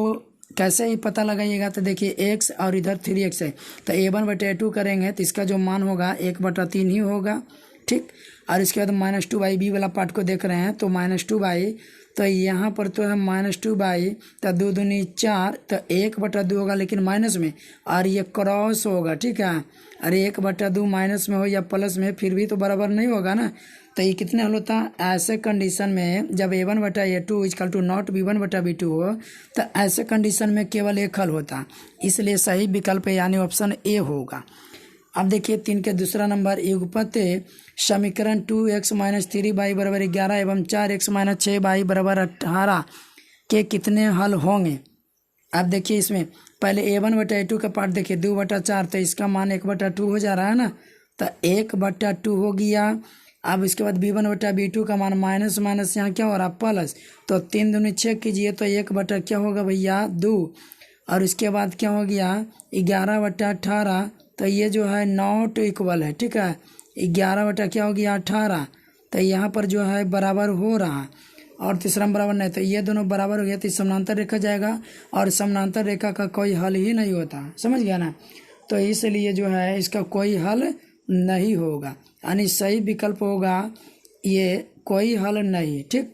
कैसे ही पता लगाइएगा, तो देखिए x और इधर 3x है तो a1/2 करेंगे तो इसका जो मान होगा 1/3 ही होगा। ठीक, और इसके बाद -2y बी वाला पार्ट को देख रहे हैं तो -2y, तो यहाँ पर तो है -2y, तो 2 दूनी 4, तो 1/2 होगा लेकिन माइनस में, और ये क्रॉस होगा। ठीक है, अरे 1/2 माइनस में हो या प्लस में फिर भी तो बराबर नहीं होगा ना। तो ये कितने हल होता है ऐसे कंडीशन में, जब a1/a2 = नॉट b1/b2 हो, तो ऐसे कंडीशन में केवल एक हल होता। इसलिए सही विकल्प यानी ऑप्शन ए होगा। अब देखिए 3 के दूसरा नंबर, युगपत समीकरण 2x - 3y बराबर 11 एवं 4x - 6y बराबर 18 के कितने हल होंगे। अब देखिए इसमें पहले a1/a2 का पार्ट देखिए 2/4, तो इसका मान 1/2 हो जा रहा है ना, तो 1/2 हो गया। अब इसके बाद b1/b2 का मान माइनस माइनस यहाँ क्या हो रहा प्लस, तो 3 दूनी 6 कीजिए तो 1/ क्या होगा भैया 2, और इसके बाद क्या हो गया 11/18, तो ये जो है नॉट इक्वल है। ठीक है, 11/ क्या हो गया 18, तो यहाँ पर जो है बराबर हो रहा, और तीसरा बराबर नहीं, तो ये दोनों बराबर हो गया तो समानांतर रेखा जाएगा, और समानांतर रेखा का कोई हल ही नहीं होता, समझ गया ना। तो इसलिए जो है इसका कोई हल नहीं होगा, यानी सही विकल्प होगा ये कोई हल नहीं। ठीक,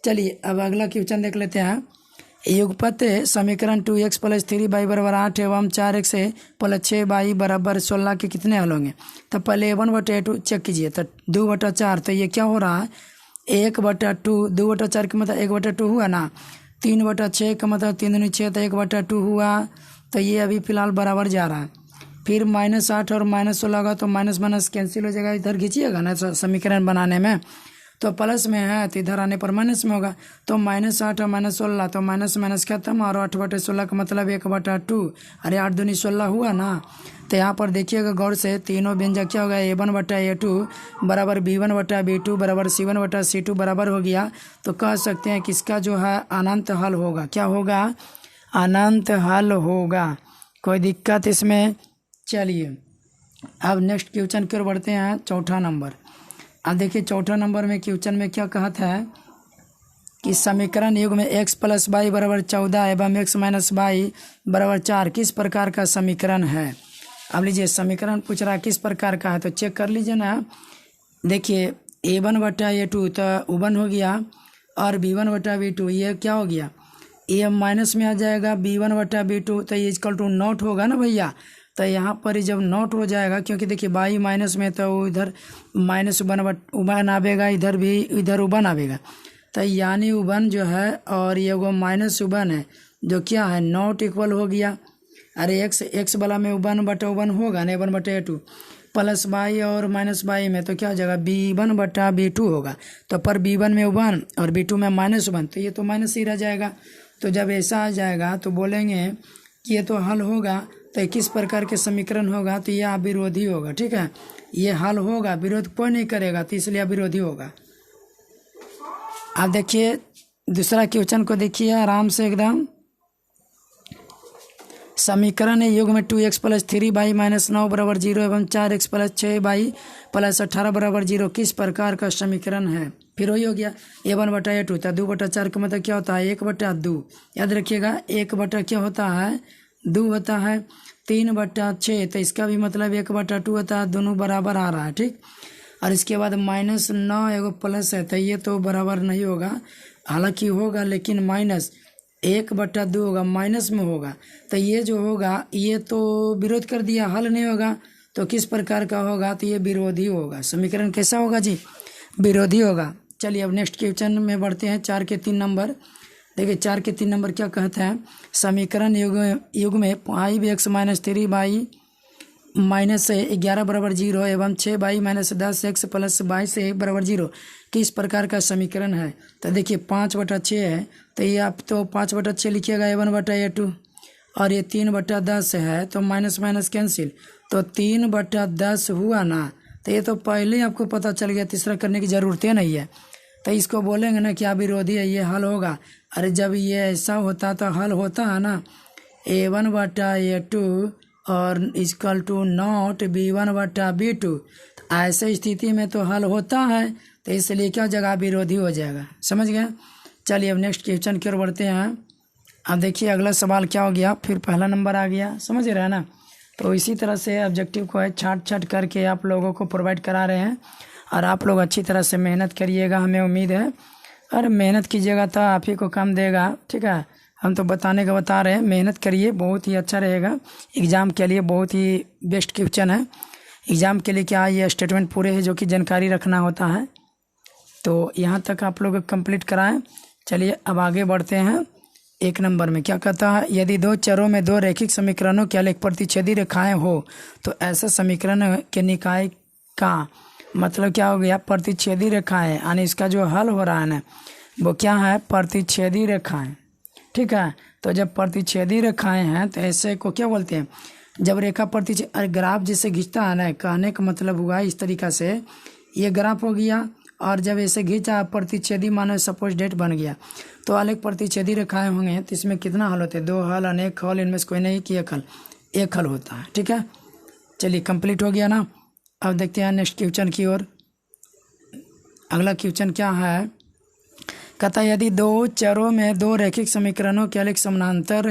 चलिए अब अगला क्वेश्चन देख लेते हैं। युगपत समीकरण 2x + 3y बराबर 8 एवं 4x + 6y बराबर 16 के कितने हल होंगे। तो पहले a1/a2 चेक कीजिए, तो 2/4, तो ये क्या हो रहा है 1/2, 2/4 का मतलब 1/2 हुआ ना, 3/6 का मतलब 3 दूनी 6, तो 1/2 हुआ, तो ये अभी फिलहाल बराबर जा रहा है। फिर -8 और -16 होगा तो माइनस माइनस कैंसिल हो जाएगा, इधर खींचिएगा ना समीकरण बनाने में, तो प्लस में है तो इधर आने पर माइनस में होगा, तो -8 और -16, तो माइनस माइनस खत्म, और 8/16 का मतलब 1/2, अरे 8 दूनी 16 हुआ ना। तो यहाँ पर देखिएगा गौर से, तीनों व्यंजक क्या होगा a1/a2 बराबर b1/b2 बराबर c1/c2 बराबर हो गया। तो कह सकते हैं कि इसका जो है अनंत हल होगा। क्या होगा, अनंत हल होगा, कोई दिक्कत इसमें चलिए अब नेक्स्ट क्वेश्चन की ओर बढ़ते हैं, चौथा नंबर। अब देखिए चौथा नंबर में क्वेश्चन में क्या कहा था कि समीकरण युग में x प्लस वाई बराबर 14 एवं x माइनस वाई बराबर 4 किस प्रकार का समीकरण है। अब लीजिए समीकरण पूछ रहा है किस प्रकार का है, तो चेक कर लीजिए ना। देखिए a1/a2 तो u1 हो गया और b1/b2 ये क्या हो गया, ये माइनस में आ जाएगा b1/b2 तो ये इक्वल टू नॉट होगा ना भैया। तो यहाँ पर ही जब नॉट हो जाएगा, क्योंकि देखिए बाई माइनस में तो इधर माइनस उबन आवेगा, इधर भी इधर उबन आवेगा। तो यानी उबन जो है और ये वो माइनस उबन है जो क्या है नॉट इक्वल हो गया। अरे एक्स वाला में उबन होगा ना, 1/a2 प्लस बाई और माइनस बाई में तो क्या हो जाएगा b1/b2 होगा। तो पर b1 में उबन और b2 में माइनस उबन, तो ये तो माइनस ही रह जाएगा। तो जब ऐसा आ जाएगा तो बोलेंगे कि ये तो हल होगा। तो किस प्रकार के समीकरण होगा, तो यह अविरोधी होगा। ठीक है, ये हल होगा, विरोध कोई नहीं करेगा, तो इसलिए अविरोधी होगा। आप देखिए दूसरा क्वेश्चन को देखिए आराम से एकदम। समीकरण युग में 2x प्लस 3y माइनस 9 बराबर 0 एवं 4x प्लस 6y प्लस 18 बराबर 0 किस प्रकार का समीकरण है। फिर वही हो गया a1/a2 था 2/4 का मतलब क्या होता है 1/2। याद रखिएगा 1 क्या होता है 2 होता है। 3/6 तो इसका भी मतलब 1/2 होता है, दोनों बराबर आ रहा है। ठीक, और इसके बाद -9 एगो प्लस है तो ये तो बराबर नहीं होगा, हालांकि होगा लेकिन माइनस 1/2 होगा, माइनस में होगा। तो ये जो होगा ये तो विरोध कर दिया, हल नहीं होगा। तो किस प्रकार का होगा, तो ये विरोधी होगा। समीकरण कैसा होगा जी, विरोधी होगा। चलिए अब नेक्स्ट क्वेश्चन में बढ़ते हैं, 4 के 3 नंबर। देखिए 4 के 3 नंबर क्या कहते हैं, समीकरण युग में 5x माइनस 3y माइनस 11 बराबर 0 एवं 6y माइनस 10x प्लस 22 बराबर 0 किस प्रकार का समीकरण है। तो देखिए 5/6 है तो ये आप तो 5/6 लिखिएगा a1/a2 और ये 3/10 है तो माइनस माइनस कैंसिल, तो 3/10 हुआ ना। तो ये तो पहले ही आपको पता चल गया, तीसरा करने की ज़रूरत ही नहीं है। तो इसको बोलेंगे ना क्या विरोधी है, ये हल होगा। अरे जब ये ऐसा होता तो हल होता है ना, a1/a2 और इक्वल टू नॉट b1/b2। ऐसे स्थिति में तो हल होता है, तो इसलिए क्या जगह विरोधी हो जाएगा। समझ गए। चलिए अब नेक्स्ट क्वेश्चन की ओर बढ़ते हैं। अब देखिए अगला सवाल क्या हो गया, फिर पहला नंबर आ गया, समझ रहे हैं ना। तो इसी तरह से ऑब्जेक्टिव को है छाट करके आप लोगों को प्रोवाइड करा रहे हैं और आप लोग अच्छी तरह से मेहनत करिएगा, हमें उम्मीद है। और मेहनत कीजिएगा तो आप ही को काम देगा। ठीक है, हम तो बताने का बता रहे हैं, मेहनत करिए, बहुत ही अच्छा रहेगा। एग्ज़ाम के लिए बहुत ही बेस्ट क्वेश्चन है। एग्ज़ाम के लिए क्या ये स्टेटमेंट पूरे है जो कि जानकारी रखना होता है। तो यहाँ तक आप लोग कंप्लीट कराएं। चलिए अब आगे बढ़ते हैं। 1 नंबर में क्या कहता है, यदि 2 चरों में 2 रैखिक समीकरणों के एक प्रतिच्छेदी रेखाएं हो तो ऐसा समीकरण के निकाय का मतलब क्या हो गया, प्रतिच्छेदी रेखाएं। यानी इसका जो हल हो रहा है ना वो क्या है, प्रतिच्छेदी रेखाएं। ठीक है, तो जब प्रतिच्छेदी रेखाएं हैं तो ऐसे को क्या बोलते हैं, जब रेखा प्रतिच्छेद ग्राफ जिसे खींचता है ना, कहने का मतलब हुआ इस तरीक़ा से ये ग्राफ हो गया और जब ऐसे खींचा प्रतिच्छेदी मानो सपोज डेट बन गया तो अनेक प्रतिच्छेदी रेखाएं होंगे। तो इसमें कितना हल होते हैं, 2 हल, अनेक हल, इनमें से कोई नहीं कि एक हल होता है। ठीक है, चलिए कंप्लीट हो गया ना। अब देखते हैं नेक्स्ट क्वेश्चन की ओर। अगला क्वेश्चन क्या है, कहता है यदि 2 चरों में 2 रैखिक समीकरणों के एक समानांतर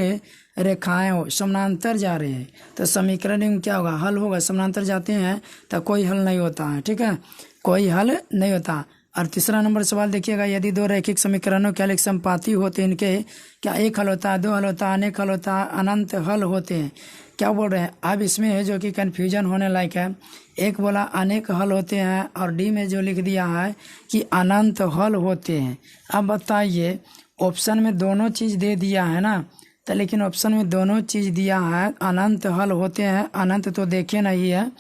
रेखाएं हो, समानांतर जा रहे हैं तो समीकरण में क्या होगा, हल होगा। समानांतर जाते हैं तो कोई हल नहीं होता है। ठीक है, कोई हल नहीं होता। और तीसरा नंबर सवाल देखिएगा, यदि 2 रैखिक समीकरणों के एक समपाती होते हैं, इनके क्या एक हल होता है, 2 हल होता है, अनेक हल होता है, अनंत हल होते हैं। क्या बोल रहे हैं, अब इसमें है जो कि कन्फ्यूजन होने लायक है। एक बोला अनेक हल होते हैं और डी में जो लिख दिया है कि अनंत हल होते हैं। अब बताइए ऑप्शन में दोनों चीज़ दे दिया है ना, तो लेकिन ऑप्शन में दोनों चीज़ दिया है, अनंत हल होते हैं, अनंत तो देखे नहीं है,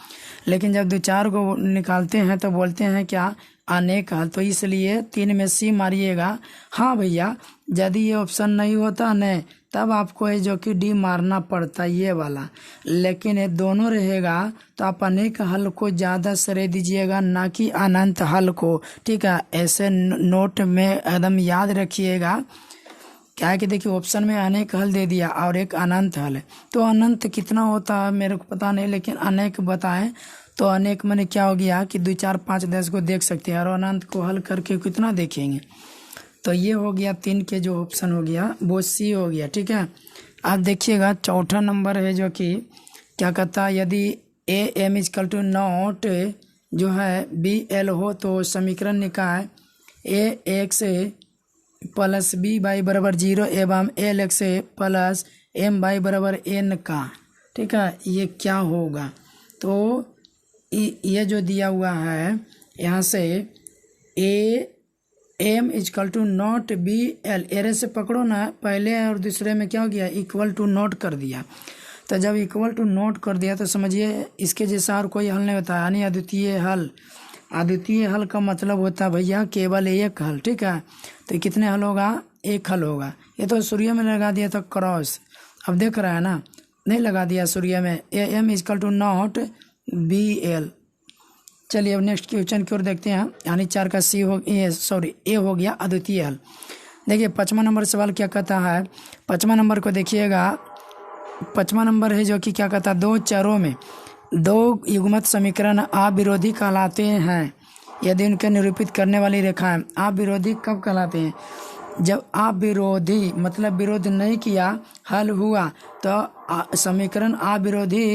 लेकिन जब 2-4 को निकालते हैं तो बोलते हैं क्या अनेक हल। तो इसलिए 3 में सी मारिएगा। हाँ भैया, यदि ये ऑप्शन नहीं होता न तब आपको ये जो कि डी मारना पड़ता ये वाला, लेकिन ये दोनों रहेगा तो आप अनेक हल को ज़्यादा श्रेय दीजिएगा, ना कि अनंत हल को। ठीक है, ऐसे नोट में एकदम याद रखिएगा क्या है कि देखिए ऑप्शन में अनेक हल दे दिया और एक अनंत हल है, तो अनंत कितना होता है मेरे को पता नहीं, लेकिन अनेक बताएं तो अनेक मैंने क्या हो गया कि 2 4 5 10 को देख सकते हैं और अनंत को हल करके कितना देखेंगे। तो ये हो गया 3 के जो ऑप्शन हो गया वो सी हो गया। ठीक है, अब देखिएगा चौथा नंबर है जो कि क्या कहता है, यदि A M equal to not जो है बी एल हो तो समीकरण निकाय A X plus B Y बराबर 0 एवं L X plus M Y बराबर एन का। ठीक है, ये क्या होगा, तो ये जो दिया हुआ है यहाँ से A M equal to not B L, एरे से पकड़ो ना, पहले और दूसरे में क्या हो गया इक्वल टू नॉट कर दिया। तो जब इक्वल टू नॉट कर दिया तो समझिए इसके जैसा और कोई हल नहीं होता, यानी अद्वितीय हल। अद्वितीय हल का मतलब होता है भैया केवल एक हल। ठीक है, तो कितने हल होगा, एक हल होगा। ये तो सूर्य में लगा दिया था क्रॉस, अब देख रहा है ना, नहीं लगा दिया सूर्य में। A M equal to not B L. चलिए अब नेक्स्ट क्वेश्चन की ओर देखते हैं, यानी 4 का सी हो ए हो गया अद्वितीय हल। देखिए 5वां नंबर सवाल क्या कहता है, 5वां नंबर को देखिएगा, 5वां नंबर है जो कि क्या कहता है, 2 चरों में 2 युग्मत समीकरण अविरोधी कहलाते हैं यदि उनके निरूपित करने वाली रेखाएं। अविरोधी कब कहलाते हैं, जब अविरोधी मतलब विरोध नहीं किया हल हुआ तो समीकरण अविरोधी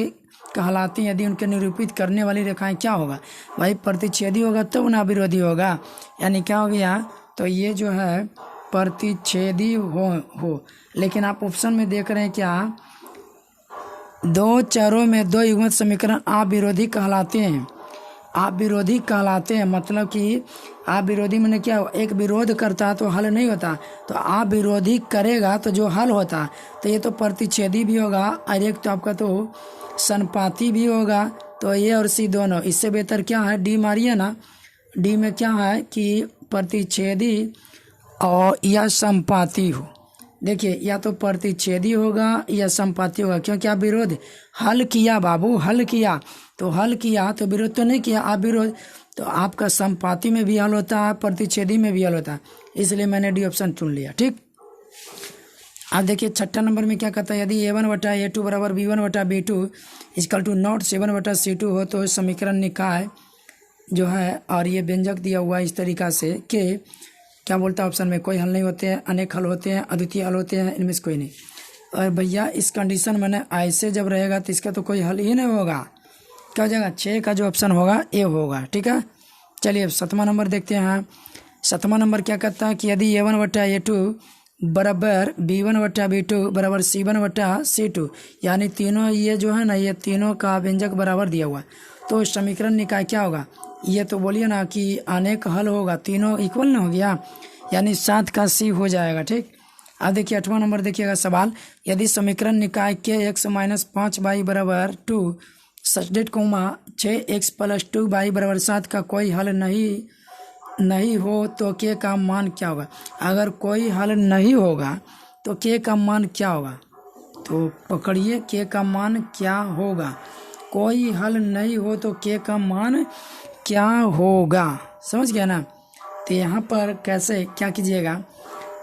कहलाती हैं यदि उनके निरूपित करने वाली रेखाएं क्या होगा भाई, प्रतिच्छेदी होगा तब ना अविरोधी होगा। यानी क्या हो गया, तो ये जो है प्रतिच्छेदी हो। लेकिन आप ऑप्शन में देख रहे हैं क्या, 2 चरों में 2 युग्मत समीकरण अविरोधी कहलाते हैं। अविरोधी कहलाते हैं मतलब कि अविरोधी मैंने क्या, एक विरोध करता तो हल नहीं होता, तो अविरोधी करेगा तो जो हल होता, तो ये तो प्रतिच्छेदी भी होगा और एक तो आपका तो संपाती भी होगा। तो ए और सी दोनों, इससे बेहतर क्या है डी मारिए ना, डी में क्या है कि प्रतिच्छेदी और या संपाती हो। देखिए या तो प्रतिच्छेदी होगा या संपाती होगा, क्योंकि आप विरोध हल किया बाबू, हल किया तो हल किया तो विरोध तो नहीं किया, आप विरोध तो आपका संपाती में भी हल होता है, प्रतिच्छेदी में भी हल होता है, इसलिए मैंने डी ऑप्शन चुन लिया। ठीक, अब देखिए 6ठा नंबर में क्या कहता है, यदि A1 बटा A2 बराबर B1 बटा B2 इजकल टू नॉट 7 बटा C2 हो तो समीकरण निकाय जो है, और ये व्यंजक दिया हुआ है इस तरीका से कि क्या बोलता है ऑप्शन में, कोई हल नहीं होते हैं, अनेक हल होते हैं, अद्वितीय हल होते हैं, इनमें से कोई नहीं। और भैया इस कंडीशन में ऐसे जब रहेगा तो इसका तो कोई हल ही नहीं होगा, क्या हो जाएगा, 6 का जो ऑप्शन होगा ए होगा। ठीक है, चलिए अब 7वां नंबर देखते हैं। 7वां नंबर क्या कहता है कि यदि A1 बटा A2 बराबर B1 बटा B2 बराबर C1 बटा C2, यानी तीनों ये जो है ना, ये तीनों का व्यंजक बराबर दिया हुआ है, तो समीकरण निकाय क्या होगा, ये तो बोलिए ना कि अनेक हल होगा, तीनों इक्वल ना हो गया, यानी 7 का सी हो जाएगा। ठीक, अब देखिए 8वां नंबर देखिएगा सवाल, यदि समीकरण निकाय के x माइनस 5y बराबर 2 सचडेट कोमा 6x प्लस 2y बराबर 7 का कोई हल नहीं हो तो के का मान क्या होगा। अगर कोई हल नहीं होगा तो के का मान क्या होगा, तो पकड़िए के का मान क्या होगा, कोई हल नहीं हो तो के का मान क्या होगा, समझ गया ना। तो यहाँ पर कैसे क्या कीजिएगा,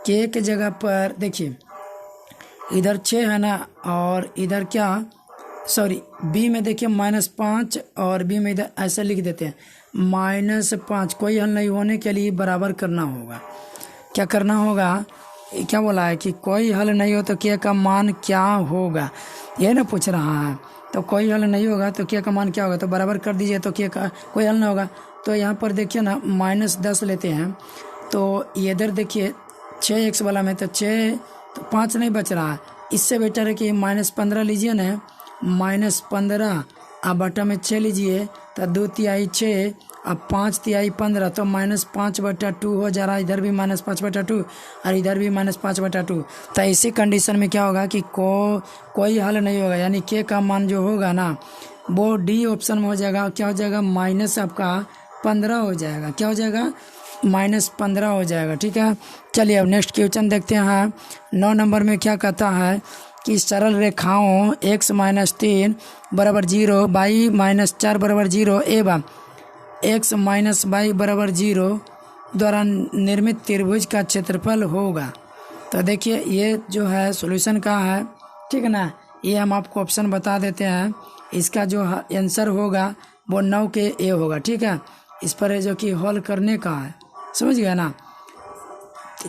के के जगह पर देखिए इधर 6 है ना, और इधर क्या सॉरी बी में देखिए -5 और बी में इधर ऐसे लिख देते हैं -5, कोई हल नहीं होने के लिए बराबर करना होगा। क्या करना होगा, क्या बोला है कि कोई हल नहीं हो तो के का मान क्या होगा, ये ना पूछ रहा है। तो कोई हल नहीं होगा तो के का मान क्या होगा, तो बराबर कर दीजिए, तो के का कोई हल नहीं होगा। तो यहाँ पर देखिए ना -10 लेते हैं, तो इधर देखिए 6x वाला में तो 6 तो 5 नहीं बच रहा है, इससे बेटर है कि -15 लीजिए ना, -15 अब बटा में 6 लीजिए, तो 2 तिहाई 6 अब 5 तिहाई 15, तो -5/2 हो जा रहा है, इधर भी -5/2 और इधर भी -5/2। तो इसी कंडीशन में क्या होगा कि कोई हल नहीं होगा, यानी के का मान जो होगा ना वो डी ऑप्शन में हो जाएगा। क्या हो जाएगा, माइनस आपका 15 हो जाएगा, क्या हो जाएगा -15 हो जाएगा। ठीक है, चलिए अब नेक्स्ट क्वेश्चन देखते हैं। 9 नंबर में क्या कहता है कि सरल रेखाओं x - 3 बराबर 0 y - 4 बराबर 0 एवं x - y बराबर 0 द्वारा निर्मित त्रिभुज का क्षेत्रफल होगा। तो देखिए ये जो है सॉल्यूशन का है, ठीक है ना। ये हम आपको ऑप्शन बता देते हैं। इसका जो आंसर होगा वो 9 के ए होगा, ठीक है। इस पर है जो कि हल करने का है, समझ गया ना।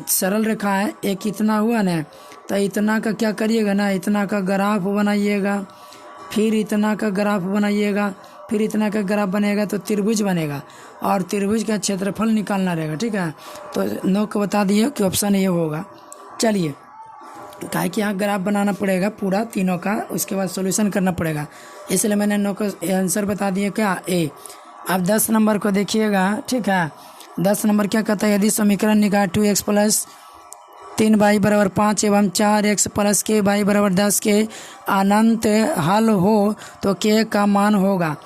सरल रेखा है, एक इतना हुआ ना, तो इतना का क्या करिएगा ना, इतना का ग्राफ बनाइएगा, फिर इतना का ग्राफ बनाइएगा, फिर इतना का ग्राफ बनेगा तो त्रिभुज बनेगा, और त्रिभुज का क्षेत्रफल निकालना रहेगा, ठीक है। तो 9 को बता दिए कि ऑप्शन ये होगा। चलिए, काहे कि यहाँ ग्राफ बनाना पड़ेगा पूरा तीनों का, उसके बाद सॉल्यूशन करना पड़ेगा, इसलिए मैंने 9 को आंसर बता दिए क्या, ए। अब 10 नंबर को देखिएगा, ठीक है। 10 नंबर क्या कहता है, यदि समीकरण निकाय 2x प्लस 3y बराबर 5 एवं 4x प्लस k y बराबर 10 के अनंत हल हो तो k का मान होगा।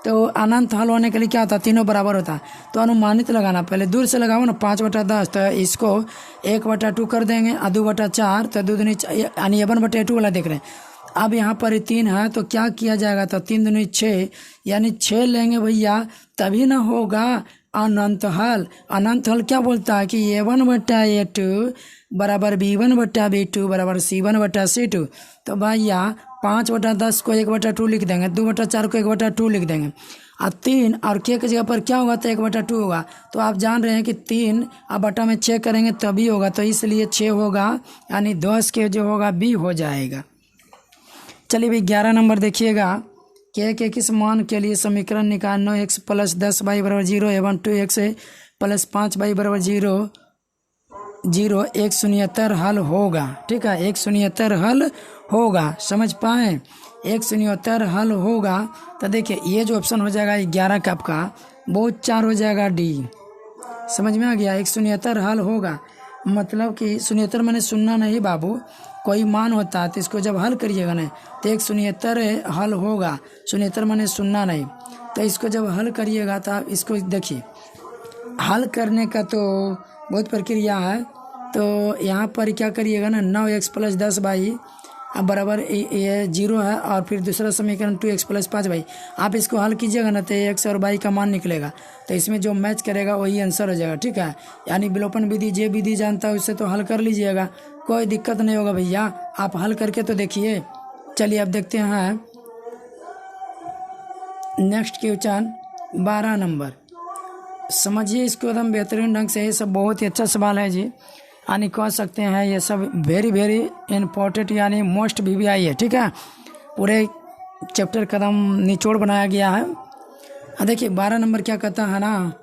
तो अनंत हल होने के लिए क्या होता है, तीनों बराबर होता है, तो अनुमानित लगाना, पहले दूर से लगाओ ना, 5/10, तो इसको 1/2 कर देंगे, 2/4, तो 2 दूनी यानी 1/2 वाला देख रहे हैं। अब यहाँ पर 3 है तो क्या किया जाएगा, तो 3 दूनी 6, यानी 6 लेंगे भैया, तभी ना होगा अनंत हल। अनंत हल क्या बोलता है कि a1/a2 बराबर b1/b2 बराबर c1/c2। तो भैया 5/10 को 1/2 लिख देंगे, 2/4 को 1/2 लिख देंगे, और 3 और k की जगह पर क्या होगा, तो 1/2 होगा। तो आप जान रहे हैं कि 3 अब बटा में 6 करेंगे तभी होगा, तो इसलिए 6 होगा, यानी 10 के जो होगा b हो जाएगा। चलिए भाई 11 नंबर देखिएगा, के किस मान के लिए समीकरण निकाल 9x प्लस 10y बराबर 0 एवं 2x प्लस 5y बराबर 0 एक शून्यतर हल होगा, ठीक है। एक शून्यतर हल होगा, समझ पाए, एक शून्यतर हल होगा। तो देखिए ये जो ऑप्शन हो जाएगा 11 का आपका, वो 4 हो जाएगा डी, समझ में आ गया। एक शून्यतर हल होगा मतलब कि शून्यतर मैंने सुनना नहीं बाबू, कोई मान होता है तो इसको जब हल करिएगा ना तो एक शून्यतर हल होगा, शून्यतर मैंने सुनना नहीं। तो इसको जब हल करिएगा तो आप इसको देखिए, हल करने का तो बहुत प्रक्रिया है। तो यहाँ पर क्या करिएगा ना, 9x प्लस 10y अब बराबर ये 0 है, और फिर दूसरा समीकरण 2x प्लस 5y, आप इसको हल कीजिएगा ना तो x और y का मान निकलेगा, तो इसमें जो मैच करेगा वही आंसर हो जाएगा, ठीक है। यानी विलोपन विधि जे विधि जानता है उससे तो हल कर लीजिएगा, कोई दिक्कत नहीं होगा भैया, आप हल करके तो देखिए। चलिए अब देखते हैं नेक्स्ट क्वेश्चन 12 नंबर, समझिए इसको एकदम बेहतरीन ढंग से। ये सब बहुत ही अच्छा सवाल है जी, यानी कह सकते हैं ये सब वेरी वेरी इम्पोर्टेंट यानी मोस्ट VVI है, ठीक है। पूरे चैप्टर का एकदम निचोड़ बनाया गया है। देखिए 12 नंबर क्या कहता है ना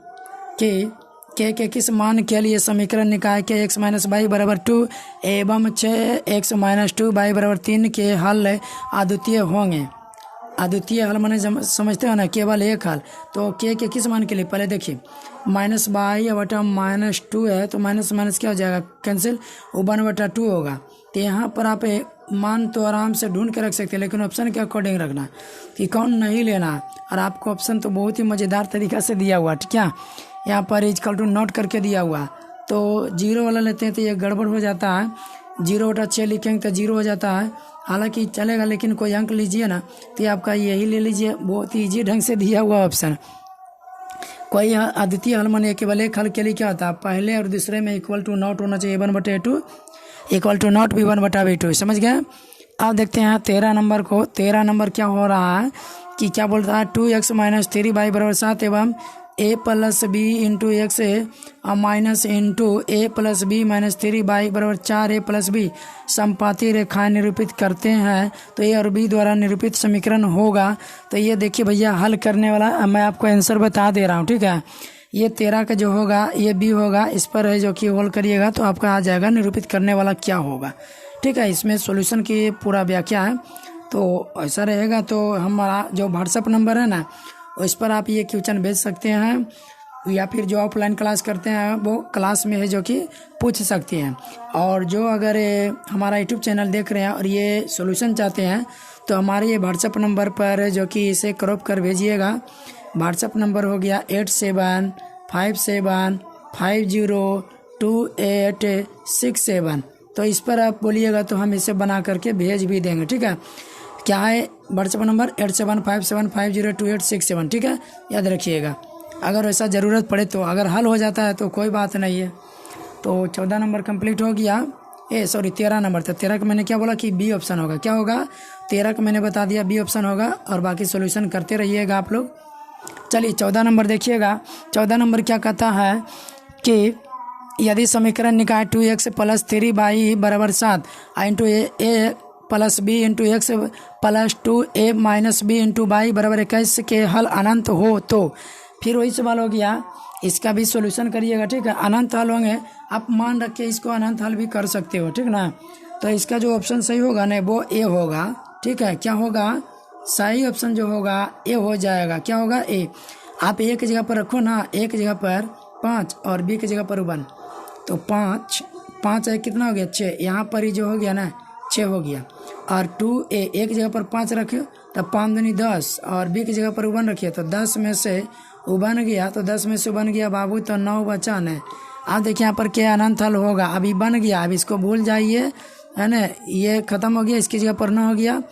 कि के किस मान के लिए समीकरण निकाय के x माइनस वाई बराबर 2 एवं 6x माइनस 2y बराबर 3 के हल अद्वितीय होंगे। अद्वितीय हल माने समझते हो ना, केवल एक हल। तो के किस मान के लिए, पहले देखिए माइनस बाई बटा माइनस 2 है, तो माइनस माइनस क्या हो जाएगा, कैंसिल, 1/2 होगा। तो यहाँ पर आप मान तो आराम से ढूंढ के रख सकते हैं, लेकिन ऑप्शन के अकॉर्डिंग रखना कि कौन नहीं लेना। और आपको ऑप्शन तो बहुत ही मज़ेदार तरीक़ा से दिया हुआ, ठीक है। यहाँ पर इक्वल टू नोट करके दिया हुआ, तो 0 वाला लेते हैं तो ये गड़बड़ हो जाता है, 0/6 लिखेंगे तो 0 हो जाता है। हालांकि चलेगा, लेकिन कोई अंक लीजिए ना तो आपका यही ले लीजिए, बहुत ही ईजी ढंग से दिया हुआ ऑप्शन। कोई अद्वितीय हल माने केवल एक हल के लिए क्या होता है, पहले और दूसरे में इक्वल टू नॉट होना चाहिए, 1/2 इक्वल टू नॉट भी 1/2, समझ गए। अब देखते हैं 13 नंबर को। 13 नंबर क्या हो रहा है कि क्या बोल रहा है, 2x माइनस 3y बराबर 7 एवं a plus B into X minus into A plus B minus 3y बराबर 4a प्लस बी समपाती रेखाएं निरूपित करते हैं तो ए और बी द्वारा निरूपित समीकरण होगा। तो ये देखिए भैया हल करने वाला मैं आपको आंसर बता दे रहा हूँ, ठीक है। ये 13 का जो होगा ये बी होगा, इस पर है जो कि होल करिएगा तो आपका आ जाएगा निरूपित करने वाला क्या होगा, ठीक है। इसमें सॉल्यूशन की पूरा व्याख्या है। तो ऐसा रहेगा तो हमारा जो व्हाट्सअप नंबर है ना उस पर आप ये क्वेश्चन भेज सकते हैं, या फिर जो ऑफलाइन क्लास करते हैं वो क्लास में है जो कि पूछ सकते हैं। और जो अगर हमारा यूट्यूब चैनल देख रहे हैं और ये सॉल्यूशन चाहते हैं तो हमारे ये व्हाट्सअप नंबर पर जो कि इसे क्रॉप कर भेजिएगा। व्हाट्सअप नंबर हो गया 8757502867। तो इस पर आप बोलिएगा तो हम इसे बना करके भेज भी देंगे, ठीक है। क्या है व्हाट्सएप नंबर 8757502867, ठीक है, याद रखिएगा। अगर ऐसा ज़रूरत पड़े तो, अगर हल हो जाता है तो कोई बात नहीं है। तो 14 नंबर कंप्लीट हो गया। 13 नंबर था। 13 का मैंने क्या बोला कि बी ऑप्शन होगा। क्या होगा? 13 का मैंने बता दिया बी ऑप्शन होगा, और बाकी सोल्यूशन करते रहिएगा आप लोग। चलिए 14 नंबर देखिएगा। 14 नंबर क्या कहता है कि यदि समीकरण निकाय 2x + 3y = 7 इंटू ए plus B into x plus 2a - b into y = 21 के हल अनंत हो तो, फिर वही सवाल हो गया, इसका भी सॉल्यूशन करिएगा। ठीक है, अनंत हल होंगे, आप मान रख के इसको अनंत हल भी कर सकते हो। ठीक ना, तो इसका जो ऑप्शन सही होगा ना वो ए होगा। ठीक है, क्या होगा? सही ऑप्शन जो होगा ए हो जाएगा। क्या होगा? ए। आप ए की जगह पर रखो ना, ए की जगह पर 5 और बी की जगह पर 1, तो 5 है कितना हो गया? 6। यहाँ पर ही जो हो गया ना 6 हो गया। और 2a एक जगह पर 5 रखे तो 5 दूनी 10, और b की जगह पर 1 रखिए तो 10 में से बन गया, तो 10 में से बन गया बाबू, तो 9 बचा न। अब देखिए यहाँ पर क्या अनंत हल होगा, अभी बन गया, अब इसको भूल जाइए, है ना, ये खत्म हो गया, इसकी जगह पर 9 हो गया,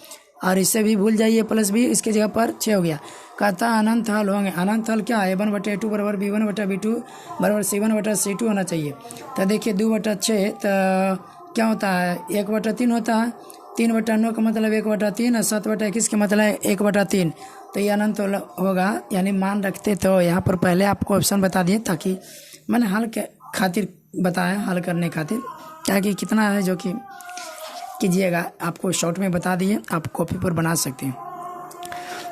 और इससे भी भूल जाइए प्लस b, इसकी जगह पर 6 हो गया। कहता अनंत हल होंगे। अनंत हल क्या है? a1/a2 = b1/b2 = c1/c2 होना चाहिए। तो देखिए 2/6 तो क्या होता है? 1/3 होता है। 3/9 का मतलब 1/3, और 7/21 का मतलब 1/3, तो ये अनंत होगा। यानी मान रखते तो यहाँ पर पहले आपको ऑप्शन बता दिए, ताकि मैंने हल के खातिर बताया, हल करने खातिर, ताकि कितना है जो कि कीजिएगा, आपको शॉर्ट में बता दिए, आप कॉपी पर बना सकते हैं।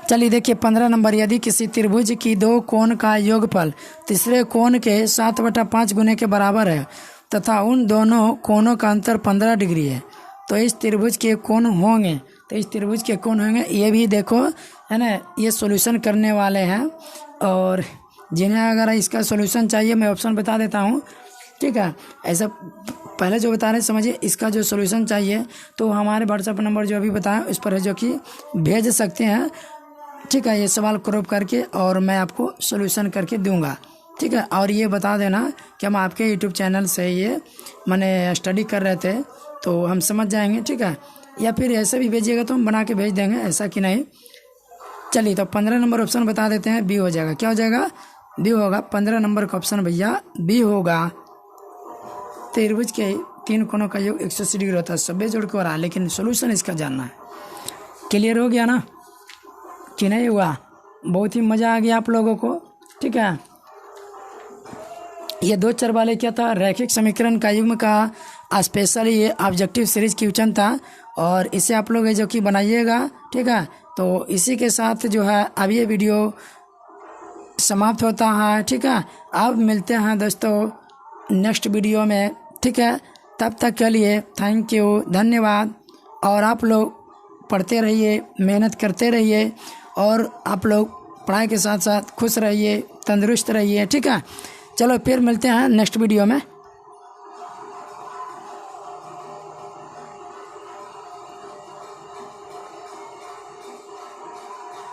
चलिए देखिए 15 नंबर, यदि किसी त्रिभुज की 2 कोण का योगफल तीसरे कोण के 7/5 गुने के बराबर है तथा उन दोनों कोणों का अंतर 15 डिग्री है, तो इस त्रिभुज के कोण होंगे। तो इस त्रिभुज के कोण होंगे, ये भी देखो, है ना, ये सॉल्यूशन करने वाले हैं, और जिन्हें अगर इसका सॉल्यूशन चाहिए मैं ऑप्शन बता देता हूँ। ठीक है, ऐसा पहले जो बता रहे समझिए, इसका जो सॉल्यूशन चाहिए तो हमारे व्हाट्सएप नंबर जो अभी बताया उस पर है, जो कि भेज सकते हैं। ठीक है, ये सवाल क्रॉप करके और मैं आपको सॉल्यूशन करके दूंगा। ठीक है, और ये बता देना कि हम आपके यूट्यूब चैनल से ये मैंने स्टडी कर रहे थे, तो हम समझ जाएंगे। ठीक है, या फिर ऐसे भी भेजिएगा तो हम बना के भेज देंगे, ऐसा कि नहीं। चलिए तो 15 नंबर ऑप्शन बता देते हैं, बी हो जाएगा। क्या हो जाएगा? बी होगा। 15 नंबर का ऑप्शन भैया बी होगा। त्रिभुज के 3 कोणों का योग 180 डिग्री होता है, सभी जोड़ के हो रहा है, लेकिन सोल्यूशन इसका जानना है। क्लियर हो गया ना कि नहीं हुआ? बहुत ही मज़ा आ गया आप लोगों को। ठीक है, ये 2 चर वाले क्या था? रैखिक समीकरण का युग्म का स्पेशल ये ऑब्जेक्टिव सीरीज क्वेश्चन था, और इसे आप लोग जो कि बनाइएगा। ठीक है, तो इसी के साथ जो है अब ये वीडियो समाप्त होता है। ठीक है, अब मिलते हैं दोस्तों नेक्स्ट वीडियो में। ठीक है, तब तक के लिए थैंक यू, धन्यवाद। और आप लोग पढ़ते रहिए, मेहनत करते रहिए, और आप लोग पढ़ाई के साथ साथ खुश रहिए, तंदुरुस्त रहिए। ठीक है, चलो फिर मिलते हैं नेक्स्ट वीडियो में।